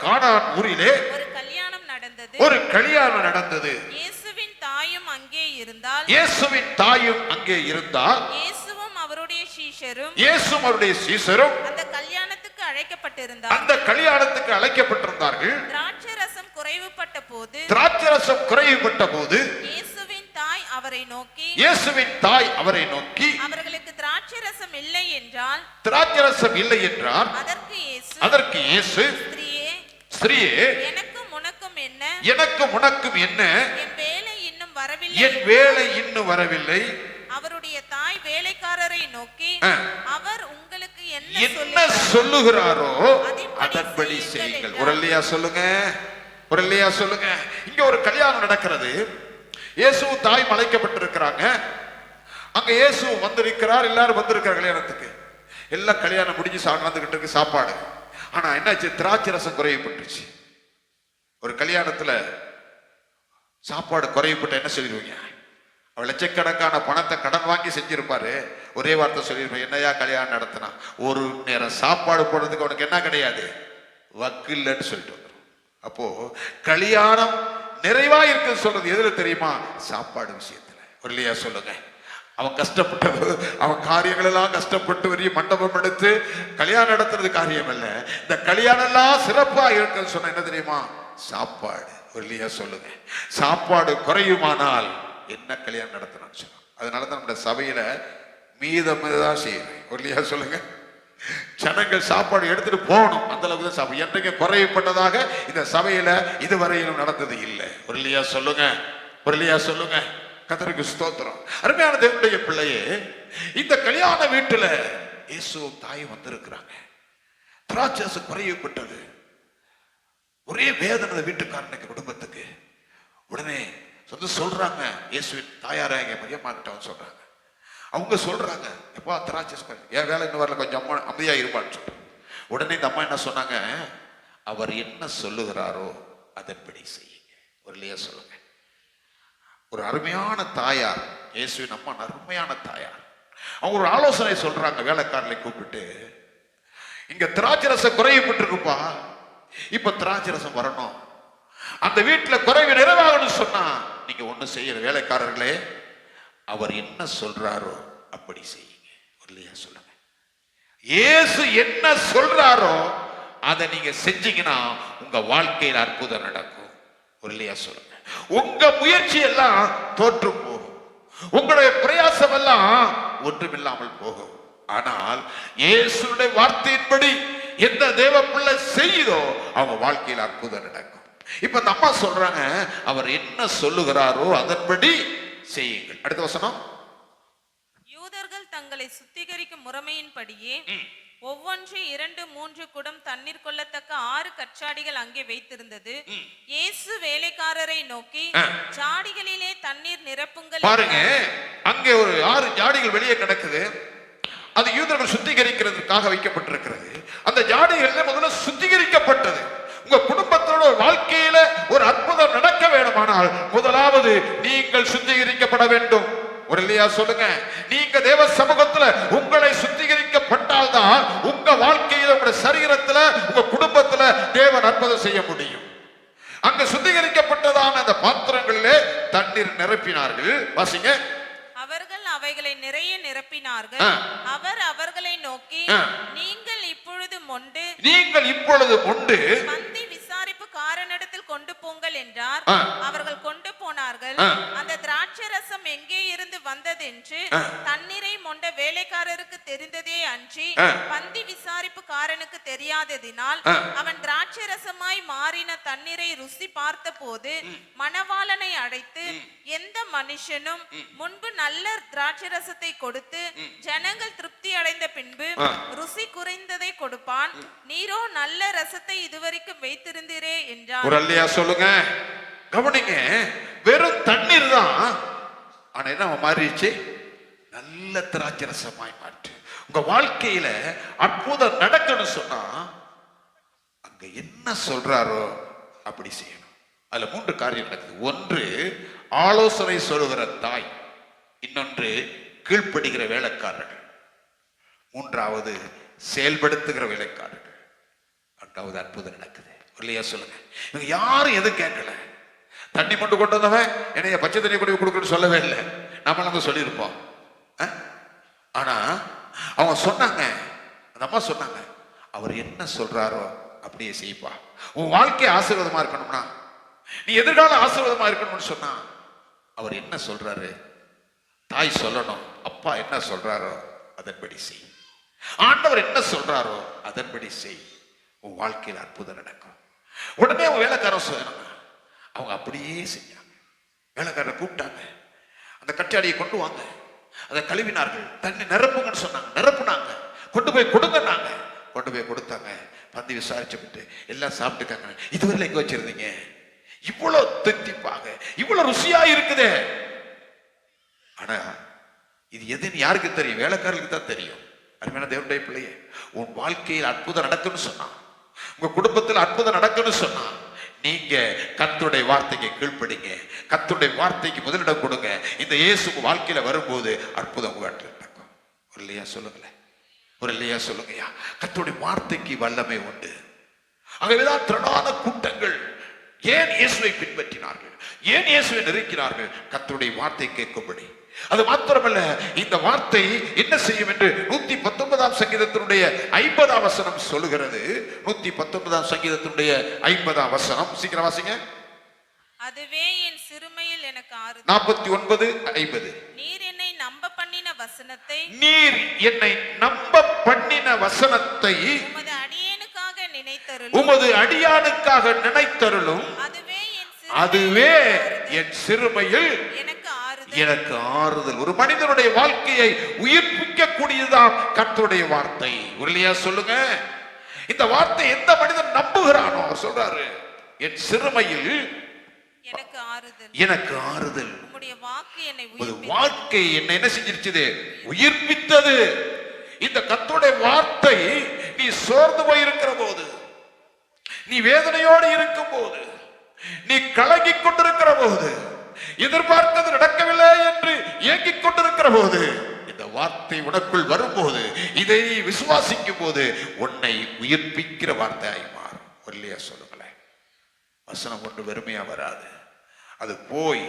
கானா ஊரிலே ஒரு கல்யாணம் நடந்தது. ஒரு கல்யாணம் நடந்தது. இயேசுவின் தாயும் அங்கே இருந்தால், இயேசுவின் தாயும் அங்கே இருந்தால், இயேசுவும் அவருடைய சீஷரும் அந்த கல்யாணத்துக்கு அழைக்கப்பட்டிருந்தார். அந்த கல்யாணத்துக்கு அழைக்கப்பட்டிருந்தார்கள். திராட்சை ரசம் குறைவுபட்ட போது இயேசுவின் தாய் அவரை நோக்கி அவர்களுக்கு திராட்சை ரசம் இல்லை என்றால், அதற்கு இயேசு ஸ்திரீயே, எனக்கும் உனக்கும் என்ன, என் வேலை இன்னும் வரவில்லை. அவருடைய தாய் வேலைக்காரரை நோக்கி, அவர் உங்களுக்கு என்ன சொல்லுகிறாரோ அதன்படி செய்யுங்கள். ஒருலையா சொல்லுங்க, ஒருலையா சொல்லுங்க. இங்க ஒரு கல்யாணம் நடக்கிறது. இயேசு தாய் மலைக்கப்பட்டிருக்கிறாங்க. அங்க இயேசு வந்திருக்கிறார், எல்லாரும் வந்திருக்கிறார் கல்யாணத்துக்கு. எல்லாம் கல்யாணம் முடிஞ்சு நடந்துகிட்டு இருக்கு, சாப்பாடு. ஆனா என்னாச்சு, திராட்சை ரசம் குறைவுபட்டுச்சு. ஒரு கல்யாணத்துல சாப்பாடு குறைவுபட்ட என்ன சொல்லிடுவீங்க? அவர் லட்சக்கணக்கான பணத்தை கடன் வாங்கி செஞ்சிருப்பாரு. ஒரே வார்த்தை சொல்லியிருப்பேன், என்னையா கல்யாணம் நடத்தினா, ஒரு நேரம் சாப்பாடு போடுறதுக்கு அவனுக்கு என்ன கிடையாது, வக்கு இல்லைன்னு சொல்லிட்டு வந்துடும். அப்போ கல்யாணம் நிறைவா இருக்குன்னு சொல்றது எதுல தெரியுமா? சாப்பாடு விஷயத்துல. இல்லையா சொல்லுங்க. அவன் கஷ்டப்பட்டது, அவன் காரியங்கள் எல்லாம் கஷ்டப்பட்டு வரைய மண்டபம் எடுத்து கல்யாணம் நடத்துறது காரியம் இல்ல. இந்த கல்யாணம் எல்லாம் சிறப்பா இருக்குன்னு சொன்ன என்ன தெரியுமா? சாப்பாடு. இல்லையா சொல்லுங்க. சாப்பாடு குறையுமானால் என்ன கல்யாணம் நடத்தணும்னு சொல்லுவோம். அதனாலதான் நம்ம சபையில மீதம் செய்யறேன். இல்லையா சொல்லுங்க. ஜனங்கள் சாப்பாடு எடுத்துட்டு போகணும், அந்த அளவுக்கு தான் சாப்பாடு. என்றைக்கு குறைவுபட்டதாக இந்த சபையில இதுவரையிலும் நடந்தது இல்லை. இல்லையா சொல்லுங்க, இல்லையா சொல்லுங்க. கர்த்தருக்கு ஸ்தோத்திரம். அருமையான தேவனுடைய பிள்ளையே, இந்த கல்யாண வீட்டுல இயேசு தாய் வந்திருக்கிறாங்க. திராட்சை குறைவுபட்டது. ஒரே வேதனை வீட்டுக்காரனுக்கு, குடும்பத்துக்கு. உடனே சொல்றாங்க, இயேசுவின் தாயாராங்க மரியம்மா கிட்ட சொல்றாங்க. அவங்க சொல்றாங்க, எப்பா திராட்சை என் வேலை இன்னும் வரல, கொஞ்சம் அம்மா அமைதியா இருப்பான்னு சொல்றாங்க. உடனே இந்த அம்மா என்ன சொன்னாங்க, அவர் என்ன சொல்லுகிறாரோ அதன்படி செய்யுங்க. இல்லையா சொல்லுங்க. ஒரு அருமையான தாயார், இயேசுவின் அம்மா அருமையான தாயார். அவங்க ஒரு ஆலோசனை சொல்றாங்க. வேலைக்காரர்களை கூப்பிட்டு, இங்க திராட்சை ரசம் குறைவுபட்டிருக்குப்பா, இப்ப திராட்சை ரசம் வரணும், அந்த வீட்டுல குறைவு நிறைவாகணும் சொன்னா நீங்க ஒண்ணு செய்யற, வேலைக்காரர்களே அவர் என்ன சொல்றாரோ அப்படி செய்யுங்க. இல்லையா சொல்லுங்க. இயேசு என்ன சொல்றாரோ அதை நீங்க செஞ்சீங்கன்னா உங்க வாழ்க்கையில் அற்புதம் நடக்கும். இல்லையா சொல்லுங்க. உங்க முயற்சி எல்லாம் தோற்று போகும். உங்களுடைய பிரயாசம் எல்லாம் ஒன்றுமில்லாமல் போகும். ஆனால் இயேசுடைய வார்த்தையின்படி எந்த தேவ பிள்ளை செய்யுதோ அவங்க வாழ்க்கையில் அற்புதம் நடக்கும். இப்ப இந்த அம்மா சொல்றாங்க, அவர் என்ன சொல்லுகிறாரோ அதன்படி செய்யுங்கள். அடுத்த வசனம், யூதர்கள் தங்களை சுத்திகரிக்கும் முறைமையின்படியே ஒவ்வொன்று 2-3 குடம் தண்ணீர் கொள்ளத்தக்க 6 கற்சாடிகள் அங்கே வைத்திருந்தது. இயேசு வேலைக்காரரை நோக்கி, ஜாடிகளிலே தண்ணீர் நிரப்புங்கள். பாருங்க, அங்கே ஒரு 6 ஜாடிகள் வெளியே கிடக்குது. அது யூதர்கள் சுத்திகரிக்கிறதுக்காக வைக்கப்பட்டிருக்கிறது. அந்த ஜாடிகள் முதல்ல சுத்திகரிக்கப்பட்டது. உங்க குடும்பத்தோட வாழ்க்கையில ஒரு அற்புதம் நடக்க வேண்டுமானால் முதலாவது நீங்கள் சுத்திகரிக்கப்பட வேண்டும். ஒரு இல்லையா சொல்லுங்க. நீங்க தேவ சமூகத்துல உங்களை சுத்திகரிக்கப்பட்டால் தான் உங்க வாழ்க்கையில, உங்க சரீரத்துல, உங்க குடும்பத்துல தேவன் அற்புதம் செய்ய முடியும். அங்க சுத்திகரிக்கப்பட்டதான அந்த பாத்திரங்களிலே தண்ணீர் நிரப்பினார்கள். வாசிங்க. அவர்கள் அவைகளை நிறைய நிரப்பினார்கள். அவர் அவர்களை நோக்கி, நீங்கள் இப்பொழுது மொண்டு பந்தி விசாரிப்பு காரனிடத்தில் கொண்டு போங்கள் என்றார். அவர்கள் கொண்டு போனார்கள். அந்த திராட்சை ரசம் எங்கே இருந்து வந்ததென்று தண்ணீரை மொண்ட வேலைக்காரருக்கு தெரிந்ததே அன்றி பந்தி விசாரிப்பு காரனுக்கு தெரியாததினால் அவன் திராட்சை ரசமாய் மாறின தண்ணீரை ருசி பார்த்த போது மணவாளனை அழைத்து, எந்த மனுஷனும் முன்பு நல்ல திராட்சை ரசத்தை கொடுத்து ஜனங்கள் திருப்தி அடைந்த பின்பு ருசி குறைந்ததை கொடுப்பான், நீரோ நல்ல ரசத்தை இதுவரைக்கும் வைத்திருந்தீரே என்றார். ஒரு அல்லையா சொல்லுங்க. கவனிங்க, வெறும் தண்ணீர் தான், ஆனா என்ன மாறிடுச்சு? நல்ல திராட்சை ரசமாய் மாற்று. உங்க வாழ்க்கையில அற்புதம் நடக்கணும் சொன்னா அங்க என்ன சொல்றாரோ அப்படி செய்யணும். அதுல 3 காரியம் நடக்குது. ஒன்று ஆலோசனை சொல்லுகிற தாய், இன்னொன்று கீழ்ப்படுகிற வேலைக்காரர்கள், மூன்றாவது செயல்படுத்துகிற வேலைக்காரர்கள், நான்காவது அற்புதம் நடக்குது. இல்லையா சொல்லுங்க. இவங்க யாரும் எதுவும் கேட்கல. தண்ணி கொண்டு வந்தவன் என்னைய பச்சை தண்ணி கொண்டு கொடுக்கணும்னு சொல்லவே இல்லை. நம்ம சொல்லியிருப்போம். ஆனா அவங்க சொன்னாங்க, அந்த அம்மா சொன்னாங்க, அவர் என்ன சொல்றாரோ அப்படியே செய்ப்பா. உன் வாழ்க்கை ஆசீர்வாதமா இருக்கணும்னா, நீ எதிர்கால ஆசீர்வாதமா இருக்கணும்னு சொன்னா அவர் என்ன சொல்றாரு தாய் சொல்லணும். அப்பா என்ன சொல்றாரோ அதன்படி செய். ஆண்டவர் என்ன சொல்றாரோ அதன்படி செய். உன் வாழ்க்கையில் அற்புதம் நடக்கும். உடனே அவங்க வேலைக்காரன் சொன்னாங்க, அவங்க அப்படியே செஞ்சாங்க. வேலைக்காரரை கூப்பிட்டாங்க, அந்த கச்சாடியை கொண்டு வாங்க, அதை கழுவினார்கள். தண்ணி நிரப்புங்கன்னு சொன்னாங்க, நிரப்புனாங்க. கொண்டு போய் கொடுங்கன்னாங்க, கொண்டு போய் கொடுத்தாங்க. பந்தி விசாரிச்சுக்கிட்டு எல்லாம் சாப்பிட்டுக்காங்க. இதுவரை எங்க வச்சிருந்தீங்க? இவ்வளவு தித்திப்பாக, இவ்வளவு ருசியா இருக்குதே. ஆனா இது எதுன்னு யாருக்கு தெரியும்? வேலைக்காரர்களுக்கு தான் தெரியும். அருமையான தேவனுடைய பிள்ளையே, உன் வாழ்க்கையில் அற்புதம் நடக்குன்னு சொன்னா, உங்க குடும்பத்தில் அற்புதம் நடக்குன்னு சொன்னா, நீங்க கர்த்தருடைய வார்த்தைக்கு கீழ்ப்படிங்க, கர்த்தருடைய வார்த்தைக்கு முதலிடம் கொடுங்க. இந்த இயேசு வாழ்க்கையில வரும்போது அற்புதம் உங்க வாழ்க்கையில் நடக்கும். ஒரு இல்லையா சொல்லுங்களேன், ஒரு இல்லையா சொல்லுங்கய்யா. கர்த்தருடைய வார்த்தைக்கு வல்லமை உண்டு. ஆகவேதான் திரளான கூட்டங்கள் ஏன் இயேசுவை பின்பற்றினார்கள், ஏன் இயேசுவை நெருக்கினார்கள்? கர்த்தருடைய வார்த்தை கேட்கும்படி. அது மாத்திரமல்ல, இந்த வார்த்தை என்ன செய்யும் என்று 119ஆம் சங்கீதத்தினுடைய 50ஆம் வசனம் சொல்லுகிறது. 119ஆம் சங்கீதத்தினுடைய 50ஆம் வசனம், சீக்கிரம் வாசிங்க. அதுவே என் சிறுமையில் எனக்கு ஆறுதல். 49:50. நீர் என்னை நம்ப பண்ணின வசனத்தை, நீர் என்னை நம்ப பண்ணின வசனத்தை உமது அடியேனுக்காக நினைத்தருளும், உமது அடியானுக்காக நினைத்தருளும். அதுவே என் சிறுமையில் எனக்கு ஆறுதல். ஒரு மனிதனுடைய வாழ்க்கையை உயிர்ப்பிக்க கூடியதுதான் கர்த்தருடைய வார்த்தை. உறுதியா சொல்லுங்க. இந்த வார்த்தை எந்த மனிதன் நம்புகிறானோ சொல்றாரு, என் சிறுமையில் எனக்கு ஆறுதல். வாழ்க்கை என்னை என்ன செஞ்சிருச்சு? உயிர்ப்பித்தது. இந்த கர்த்தருடைய வார்த்தை நீ சோர்ந்து போயிருக்கிற போது, நீ வேதனையோடு இருக்கும் போது, நீ கலங்கிக் கொண்டிருக்கிற போது, எதிர்பார்த்தது நடக்கவில்லை என்று ஏங்கிக் கொண்டிருக்கிற போது, இந்த வார்த்தை உனக்குள் வரும்போது, இதை விசுவாசிக்கும் போது உன்னை உயிர்ப்பிக்கிற வார்த்தையாய் மாறும். இல்லையா சொல்லுங்களேன். வசனம் ஒன்று வெறுமையா வராது. அது போய்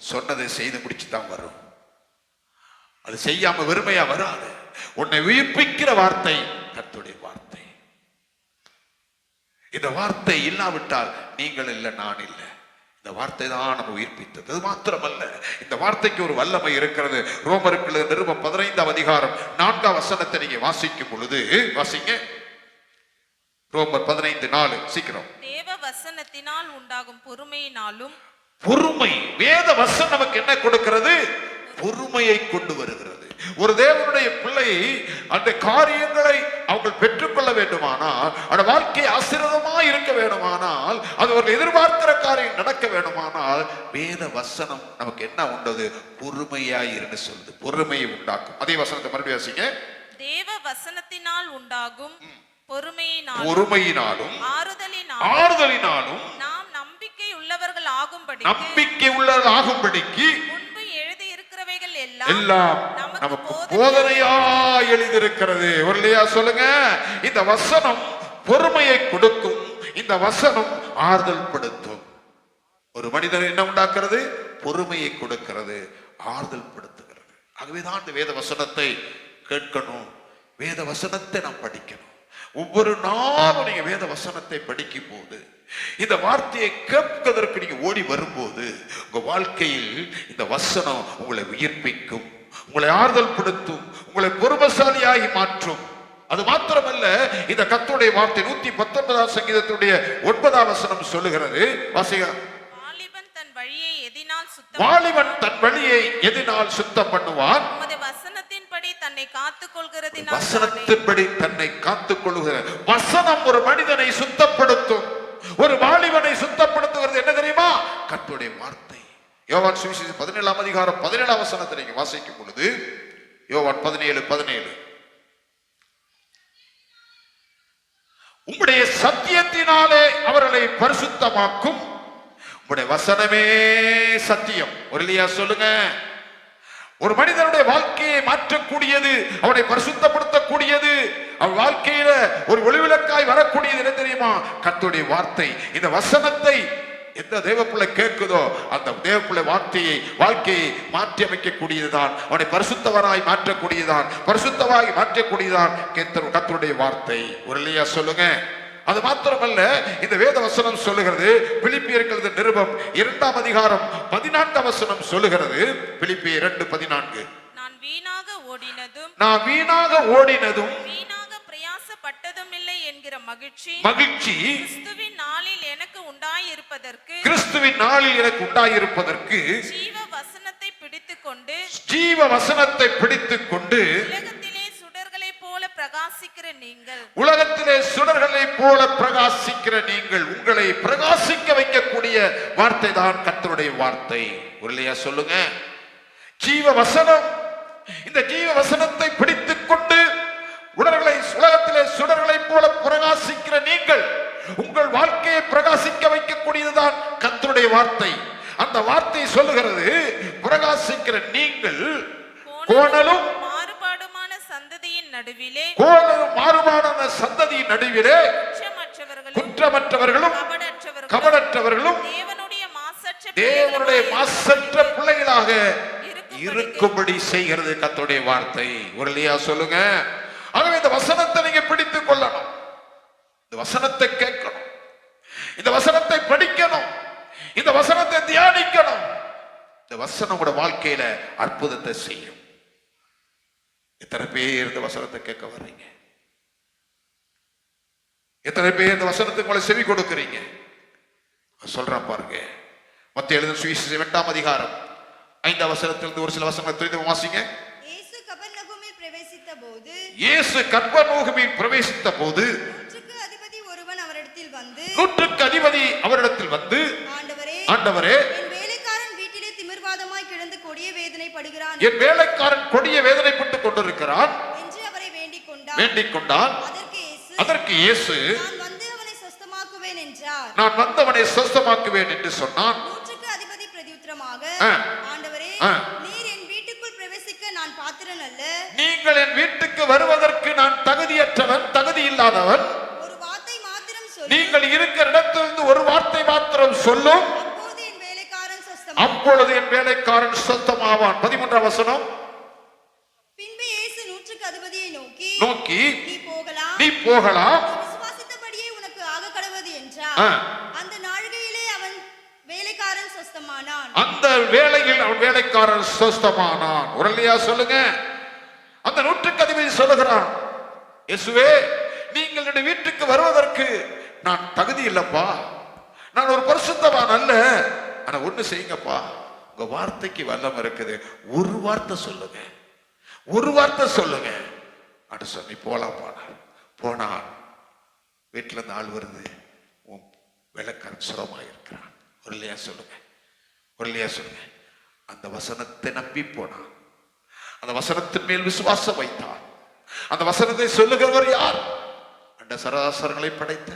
சொன்னதை செய்து முடிச்சுதான் வரும். அது செய்யாம வெறுமையா வராது. உன்னை உயிர்ப்பிக்கிற வார்த்தை கர்த்தருடைய வார்த்தை. இந்த வார்த்தை இல்லாவிட்டால் நீங்கள் இல்லை, நான் இல்லை. இந்த வார்த்தை தான் நம்ம உயிர்ப்பித்தது. அது மாத்திரமல்ல, இந்த வார்த்தைக்கு ஒரு வல்லமை இருக்கிறது. ரோமருக்கு நிருபம் 15ஆம் அதிகாரம் 4ஆம் வசனத்தை நீங்க வாசிக்கும் பொழுது, வாசிங்க. ரோமர் 15:4 சீக்கிரம். தேவ வசனத்தினால் உண்டாகும் பொறுமையினாலும். பொறுமை, வேத வசனம் நமக்கு என்ன கொடுக்கிறது? பொறுமையை கொண்டு வருகிறது. ஒரு தேவனுடைய பிள்ளை அந்த காரியங்களை அவங்க பெற்றுக்கொள்ள வேண்டுமானால், அந்த வாழ்க்கை ஆசீர்வாதமாக இருக்க வேண்டுமானால், அது ஒரு எதிர்பார்க்கிற காரியம் நடக்க வேண்டுமானால், வேத வசனம் நமக்கு என்ன உண்டது? பொறுமையாய் இருந்து சொல்லுது. பொறுமையை உண்டாக்கும். அதே வசனத்தை மறுபடியும் வாசிங்க. தேவ வசனத்தினால் உண்டாகும் பொறுமையினாலும் ஆறுதலினாலும் நாம் நம்பிக்கை உள்ளவர்கள் ஆகும்படிக்கு முன்பு எழுதி இருக்கிறவைகள் எல்லாம் நமக்கு போதனையா எழுதியிருக்கிறது. ஒருலையா சொல்லுங்க. இந்த வசனம் பொறுமையை கொடுக்கும். இந்த வசனம் ஆறுதல் படுத்தும். ஒரு மனிதன் என்ன உண்டாக்குறது? பொறுமையை கொடுக்கிறது, ஆறுதல் படுத்துகிறது. ஆகவேதான் இந்த வேத வசனத்தை கேட்கணும், வேத வசனத்தை நாம் படிக்கணும். ஒவ்வொரு நாளும் நீங்க வேத வசனத்தை படிக்கும் போது, இந்த வார்த்தையை கேட்பதற்கு நீங்க ஓடி வரும்போது, உங்க வாழ்க்கையில் இந்த வசனம் உங்களை உயிர்ப்பிக்கும், உங்களை ஆறுதல் படுத்தும், உங்களை பொறுமைசாலியாகி மாற்றும். அது மாத்திரமல்ல, இந்த கர்த்தருடைய வார்த்தை 119ஆம் சங்கீதத்துடைய 9ஆம் வசனம் சொல்லுகிறது. வாசிங்க. வாலிபன் தன் வழியை எதினால் சுத்தம் பண்ணுவான்? வசனத்தின்படி தன்னை காத்துக் கொள்கிறதினால். வசனத்தின்படி தன்னை காத்துக் கொள்கிற வசனம் ஒரு மனிதனை சுத்தப்படுத்தும். ஒரு வாலிபனை சுத்தப்படுத்துகிறது என்ன தெரியுமா? கர்த்தருடைய வார்த்தை. யோவான் சுவிசேஷம் 17ஆம் அதிகாரம் 17ஆம் வசனத்தை நீங்க வாசிக்கும் பொழுது, யோவான் 17:17, உம்முடைய சத்தியத்தினாலே அவர்களை பரிசுத்தமாக்கும், உம்முடைய வசனமே சத்தியம். ஒருலையா சொல்லுங்க. ஒரு மனிதனுடைய வாழ்க்கையை மாற்றக்கூடியது, அவனை பரிசுத்தப்படுத்தக்கூடியது, அவன் வாழ்க்கையில ஒரு ஒளிவிளக்காய் வரக்கூடியது என்ன தெரியுமா? கர்த்தருடைய வார்த்தை. இந்த வசனத்தை எந்த தேவப்பிள்ளை கேட்குதோ அந்த தேவப்பிள்ளை வாழ்க்கையை மாற்றி அமைக்கக்கூடியதுதான், அவனை பரிசுத்தவனாய் மாற்றக்கூடியதான், பரிசுத்தவாய் மாற்றக்கூடியதான் கர்த்தருடைய வார்த்தை. ஒருலையா சொல்லுங்க. அது மாத்திரமல்ல, இந்த வேத வசனம் சொல்லுகிறது, பிலிப்பியர்கள் நிருபம் 2ஆம் அதிகாரம் 14ஆம் வசனம் சொல்லுகிறது. பிலிப்பியர் 2:14, நான் வீணாக ஓடினதும் வீணாக பிரயாசப்பட்டதும் இல்லை என்கிற மகிழ்ச்சி கிறிஸ்துவின் நாளில் எனக்கு உண்டாயிருப்பதற்கு ஜீவ வசனத்தை பிடித்துக்கொண்டு உலகத்திலே சுடர்களைப் போல பிரகாசிக்கிற நீங்கள் உங்களை பிரகாசிக்க வைக்கக்கூடிய வார்த்தை தான் கர்த்தருடைய வார்த்தை. ஒருலையா சொல்லுங்க. ஜீவ வசனம். இந்த ஜீவ வசனத்தை பிடித்துக்கொண்டு உலகத்திலே சுடர்களைப் போல பிரகாசிக்கிற நீங்கள், உங்கள் வாழ்க்கையை பிரகாசிக்க வைக்கக்கூடியதுதான் கர்த்தருடைய வார்த்தை. அந்த வார்த்தை சொல்லுகிறது, பிரகாசிக்கிற நீங்கள் கோணலும் மாறுபாடான சந்ததியின் நடுவிலே குற்றமற்றவர்களும் கபடற்றவர்களும் தேவனுடைய மாசற்ற பிள்ளைகளாக இருக்கும்படி செய்கிறது கர்த்தருடைய வார்த்தை. ஒருலையா சொல்லுங்க. ஆகவே இந்த வசனத்தை நீங்க பிடித்துக் கொள்ளணும், இந்த வசனத்தை கேட்கணும், இந்த வசனத்தை படிக்கணும், இந்த வசனத்தை தியானிக்கணும். இந்த வசனம் உங்க வாழ்க்கையில அற்புதத்தை செய்யும். எத்தனை பேர் இந்த வசனத்தை கேட்க வர்றீங்க? எத்தனை பேர் இந்த வசனத்துக்கு உங்களை செவி கொடுக்கிறீங்க? சொல்றேன் பாருங்க. மத்தேயு எழுதின சுவிசேஷம் 8ஆம் அதிகாரம் 5ஆம் வசனத்திலிருந்து ஒரு சில வசனங்களை தெரிந்து வாசிங்க. இயேசு கபர்நகூமில் பிரவேசித்த போது நூற்றுக்கு அதிபதி ஒருவன் அவரிடத்தில் வந்து ஆண்டவரே, என் வேலைக்காரன் வீட்டிலே திமிர்வாதமாய் கிடந்து கொடிய வேதனைப்படுகிறான், என் வேலைக்காரன் கொடிய வேதனைப்பட்டுக் கொண்டிருக்கிறான் என்று அவரை வேண்டிக் கொண்டான். அதற்கு இயேசு, நான் வந்து அவனை சொஸ்தமாக்குவேன் என்று சொன்னான். நூற்றுக்கு அதிபதி பிரதியுத்தரமாக, ஆண்டவரே, நீர் என் வீட்டுக்குள் பிரவேசிக்க நான் பாத்திரன் அல்ல, நீங்கள் என் வீட்டுக்கு வருவதற்கு நான் தகுதியற்றவன், தகுதி இல்லாதவன். ஒரு வார்த்தை மாத்திரம் சொல்லு, நீங்கள் இருக்கிற இடத்திலிருந்து ஒரு வார்த்தை மாத்திரம் சொல்லும், அப்பொழுது என் வேலைக்காரன் சொந்தமாவான். 13ஆம் வசனம். பின்பு இயேசு நூற்றுக்கு அதிபதியை நோக்கி நீ போகலாம், விசுவாசித்தபடியே உனக்கு ஆக கடவது என்றார். அந்த நாழிகையிலே அவன் வேலைக்காரன் வேளையில் அவன் வேலைக்காரன் சொஸ்தமானான். உரல்லையா சொல்லுங்க. அந்த நூற்றுக்கு அதிபதி சொல்லுகிறான், இயேசுவே, நீங்கள் என்னுடைய வீட்டுக்கு வருவதற்கு நான் தகுதி இல்லப்பா, நான் ஒரு பரிசுத்தவான் அல்ல. ஆனா ஒண்ணு செய்யுங்கப்பா, உங்க வார்த்தைக்கு வல்லம் இருக்குது, ஒரு வார்த்தை சொல்லுங்க, ஒரு வார்த்தை சொல்லுங்க. அட சொல்லி போலாம் போனா வீட்டுல இருந்து ஆள் வருது, உன் வேலைக்காரன் சுரமாயிருக்கிறான். ஒரு இல்லையா சொல்லுங்க, ஒரு இல்லையா சொல்லுங்க. அந்த வசனத்தை நம்பி போனான், அந்த வசனத்தின் மேல் விசுவாசம் வைத்தான். அந்த வசனத்தை சொல்லுகிறவர் யார்? அந்த சராசரங்களை படைத்த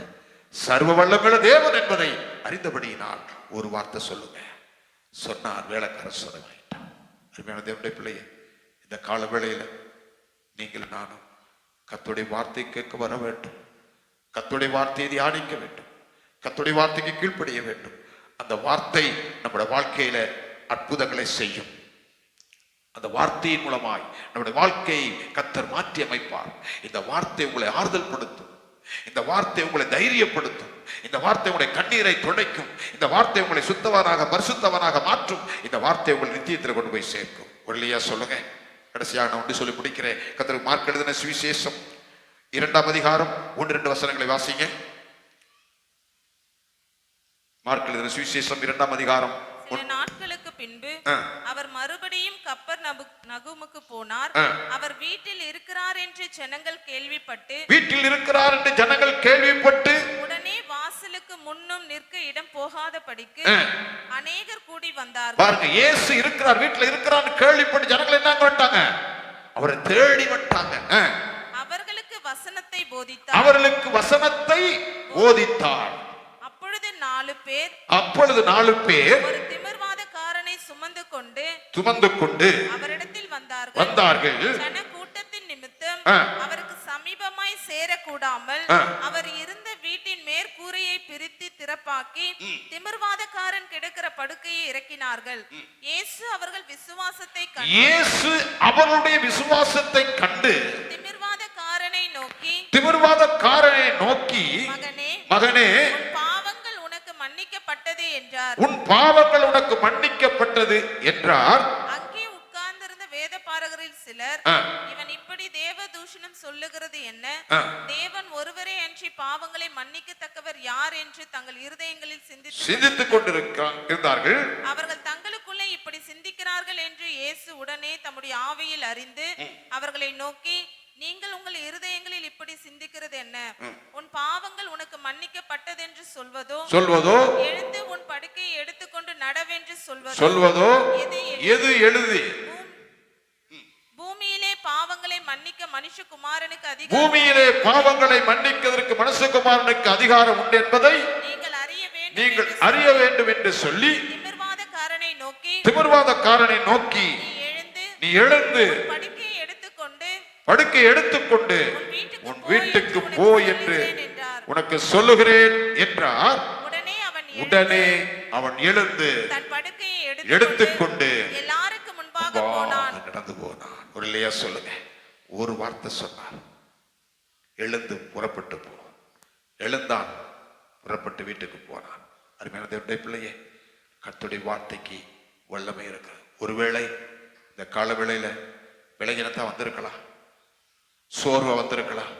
சர்வ வல்லமுள்ள தேவன் என்பதை அறிந்தபடியினால் ஒரு வார்த்தை சொல்லுங்க சொன்னார். வேலைக்காரன் சுரமாயிட்டான். அருமையான தேவனுடைய பிள்ளையே, இந்த கால வேளையில நீங்கள் நானும் கர்த்தருடைய வார்த்தை கேட்க வர வேண்டும், கர்த்தருடைய வார்த்தையை தியானிக்க வேண்டும், கர்த்தருடைய வார்த்தைக்கு கீழ்ப்படிய வேண்டும். அந்த வார்த்தை நம்முடைய வாழ்க்கையில அற்புதங்களை செய்யும். அந்த வார்த்தையின் மூலமாய் நம்முடைய வாழ்க்கையை கர்த்தர் மாற்றி அமைப்பார். இந்த வார்த்தை உங்களை ஆறுதல் படுத்தும், இந்த வார்த்தை உங்களை தைரியப்படுத்தும், இந்த வார்த்தை உங்களுடைய கண்ணீரை துடைக்கும், இந்த வார்த்தை உங்களை சுத்தவனாக பரிசுத்தவனாக மாற்றும், இந்த வார்த்தை உங்களை நித்தியத்தில் கொண்டு போய் சேர்க்கும். ஒல்லியா சொல்லுங்க. கடைசியாக நான் ஒன்று சொல்லி முடிக்கிறேன். கர்த்தர் மார்க் எழுதின சுவிசேஷம் 2ஆம் அதிகாரம் 1-2 வசனங்களை வாசிங்க. மார்க் எழுதின சுவிசேஷம் 2ஆம் அதிகாரம். சில நாட்களுக்கு பின்பு அவர் மறுபடியும் கப்பர் நகுமுக்கு போனார். அவர் வீட்டில் இருக்கிறார் என்று ஜனங்கள் கேள்விப்பட்டு உடனே வாசலுக்கு முன்னும் நிற்க இடம் போகாதபடிக்கு அநேகர் கூடி வந்தார்கள். பாருங்க, இயேசு இருக்கிறார், வீட்டில் இருக்கிறார் கேள்விப்பட்டு ஜனங்கள் என்ன பண்ணிட்டாங்க? அவரை தேடி வந்துட்டாங்க. அவர்களுக்கு வசனத்தை போதித்தார். அப்பொழுது 4 பேர் ஒரு திமிர்வாதக்காரனை சுமந்து கொண்டு அவரிடத்தில் வந்தார்கள். ஜன கூட்டத்தின் நிமித்தம் அவருக்கு சமீபமாய் சேரக்கூடாமல் அவர் இருந்த வீட்டின் மேற்கூரையை பிரித்து திறப்பாக்கி திமிர்வாதக்காரன் கிடக்கிற படுக்கையை இறக்கினார்கள். இயேசு அவர்களுடைய விசுவாசத்தை கண்டு திமிர்வாதக்காரனை நோக்கி மகனே உன் பாவங்கள் உனக்கு மன்னிக்கப்பட்டது என்றார். அங்கே உட்கார்ந்திருந்த வேதபாரகரில் சிலர், இவன் இப்படி தேவ தூஷணம் சொல்லுகிறது என்ன? தேவன் ஒருவரே அன்றி பாவங்களை மன்னிக்கத்தக்கவர் யார் என்று தங்கள் இருதயங்களில் சிந்தித்துக் கொண்டிருந்தார்கள். அவர்கள் தங்களுக்குள்ளே இப்படி சிந்திக்கிறார்கள் என்று இயேசு உடனே தம்முடைய ஆவியில் அறிந்து அவர்களை நோக்கி, நீங்கள் உங்கள் இருதயங்களில் இப்படி சிந்திக்கிறது என்ன? உன் பாவங்கள் உனக்கு மன்னிக்கப்பட்டது என்று சொல்வதோ எழுந்து உன் படுக்கையை எடுத்துக்கொண்டு நடவென்று சொல்வதோ எது எழுதி? பூமியிலே பாவங்களை மன்னிக்க மனுஷகுமாரனுக்கு மனுஷகுமாரனுக்கு அதிகாரம் உண்டு என்பதை நீங்கள் அறிய வேண்டும் என்று சொல்லி திமிர்வாதக்காரனை நோக்கி நீ எழுந்து படுக்கை எடுத்துக்கொண்டு உன் வீட்டுக்கு போ என்று உனக்கு சொல்லுகிறேன் என்றார். உடனே அவன் எழுந்து எடுத்துக்கொண்டு எல்லாருக்கும் முன்பாக நடந்து போனான். ஒரு இல்லையா சொல்லுங்க. ஒரு வார்த்தை சொன்னார், எழுந்து புறப்பட்டு போ. எழுந்தான், புறப்பட்டு வீட்டுக்கு போனான். அருமையான தேவனுடைய பிள்ளையே, கர்த்தருடைய வார்த்தைக்கு வல்லமை இருக்கு. ஒருவேளை இந்த கால வேளையில விளையினத்தான் வந்திருக்கலாம், சோர்வா வந்திருக்கலாம்,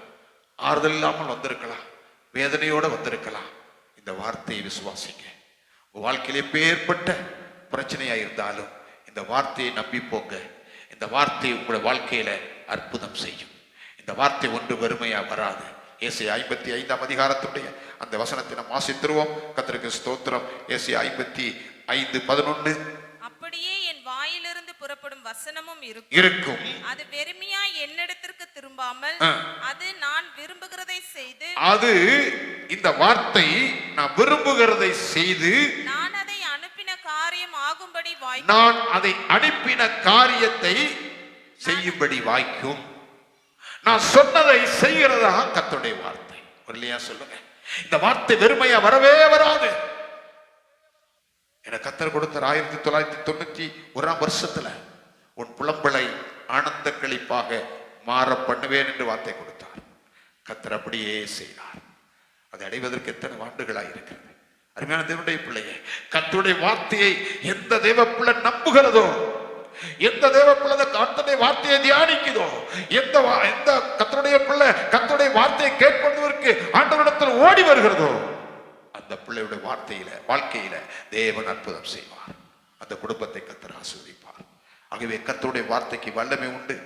ஆறுதல் இல்லாமல் வந்திருக்கலாம், வேதனையோட வந்திருக்கலாம். இந்த வார்த்தையை விசுவாசிங்க. உங்க வாழ்க்கையிலே பேர்பட்ட பிரச்சனையா இருந்தாலும் இந்த வார்த்தையை நம்பி போங்க. இந்த வார்த்தை உங்களுடைய வாழ்க்கையில அற்புதம் செய்யும். இந்த வார்த்தை ஒன்று வெறுமையா வராது. ஏசாயா 55ஆம் அதிகாரத்துடைய அந்த வசனத்தை நாம் வாசித்திருவோம். கர்த்தருக்கு ஸ்தோத்திரம். ஏசாயா 55:11. அப்படியே என் வாயிலிருந்து புறப்படும் வசனமும் இருக்கும். அது வெறுமையா என்னிடத்திற்கு திரும்பாமல் அது நான் விரும்புகிறதை செய்து, அது இந்த வார்த்தை நான் விரும்புகிறதை செய்து, நான் அதை அனுப்பின காரியம் ஆகும்படி வாய்க்கும். நான் அதை அனுப்பின காரியத்தை செய்யும்படி வாய்க்கும். நான் சொன்னதை செய்கிறதா கர்த்தருடைய வார்த்தை. இல்லையா சொல்லுங்க. இந்த வார்த்தை வெறுமையா வரவே வராது. என கர்த்தர் கொடுத்தார் 1991ஆம் வருஷத்துல உன் புலம்பலை ஆனந்த களிப்பாக மாற பண்ணுவேன் என்று வார்த்தை கொடுத்தார். கர்த்தர் அப்படியே செய்தார். அதை அடைவதற்கு எத்தனை ஆண்டுகளாக இருக்கிறது. அருமையான தேவனுடைய பிள்ளையே, கர்த்தருடைய வார்த்தையை எந்த தேவ பிள்ளை நம்புகிறதோ, எந்த தேவ பிள்ளை கர்த்தருடைய வார்த்தையை தியானிக்குதோ, எந்த கர்த்தருடைய பிள்ளை கர்த்தருடைய வார்த்தையை கேட்பதற்கு ஆண்டவரிடத்தில் ஓடி வருகிறதோ, அந்த பிள்ளையுடைய வாழ்க்கையில தேவன் அற்புதம் செய்வார். அந்த குடும்பத்தை கர்த்தர் ஆசீர்வதிப்பார். ஆகவே கர்த்தருடைய வார்த்தைக்கு வல்லமை உண்டு.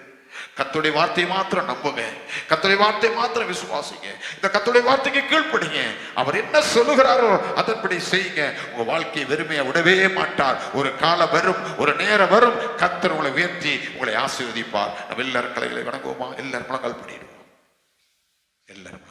கர்த்தருடைய வார்த்தையை மாத்திரம் நம்புங்க, கர்த்தருடைய வார்த்தையை மாத்திரம் விசுவாசிங்க, இந்த கர்த்தருடைய வார்த்தைக்கு கீழ்ப்படிங்க. அவர் என்ன சொல்லுகிறாரோ அதன்படி செய்யுங்க. உங்க வாழ்க்கையை வெறுமையா விடவே மாட்டார். ஒரு காலம் வரும், ஒரு நேரம் வரும், கர்த்தர் உங்களை உயர்த்தி உங்களை ஆசீர்வதிப்பார். நம்ம எல்லாரும் கலைகளை வணங்குவோமா? எல்லாரும் முழங்கால் பண்ணிடுவோம். எல்லாரும்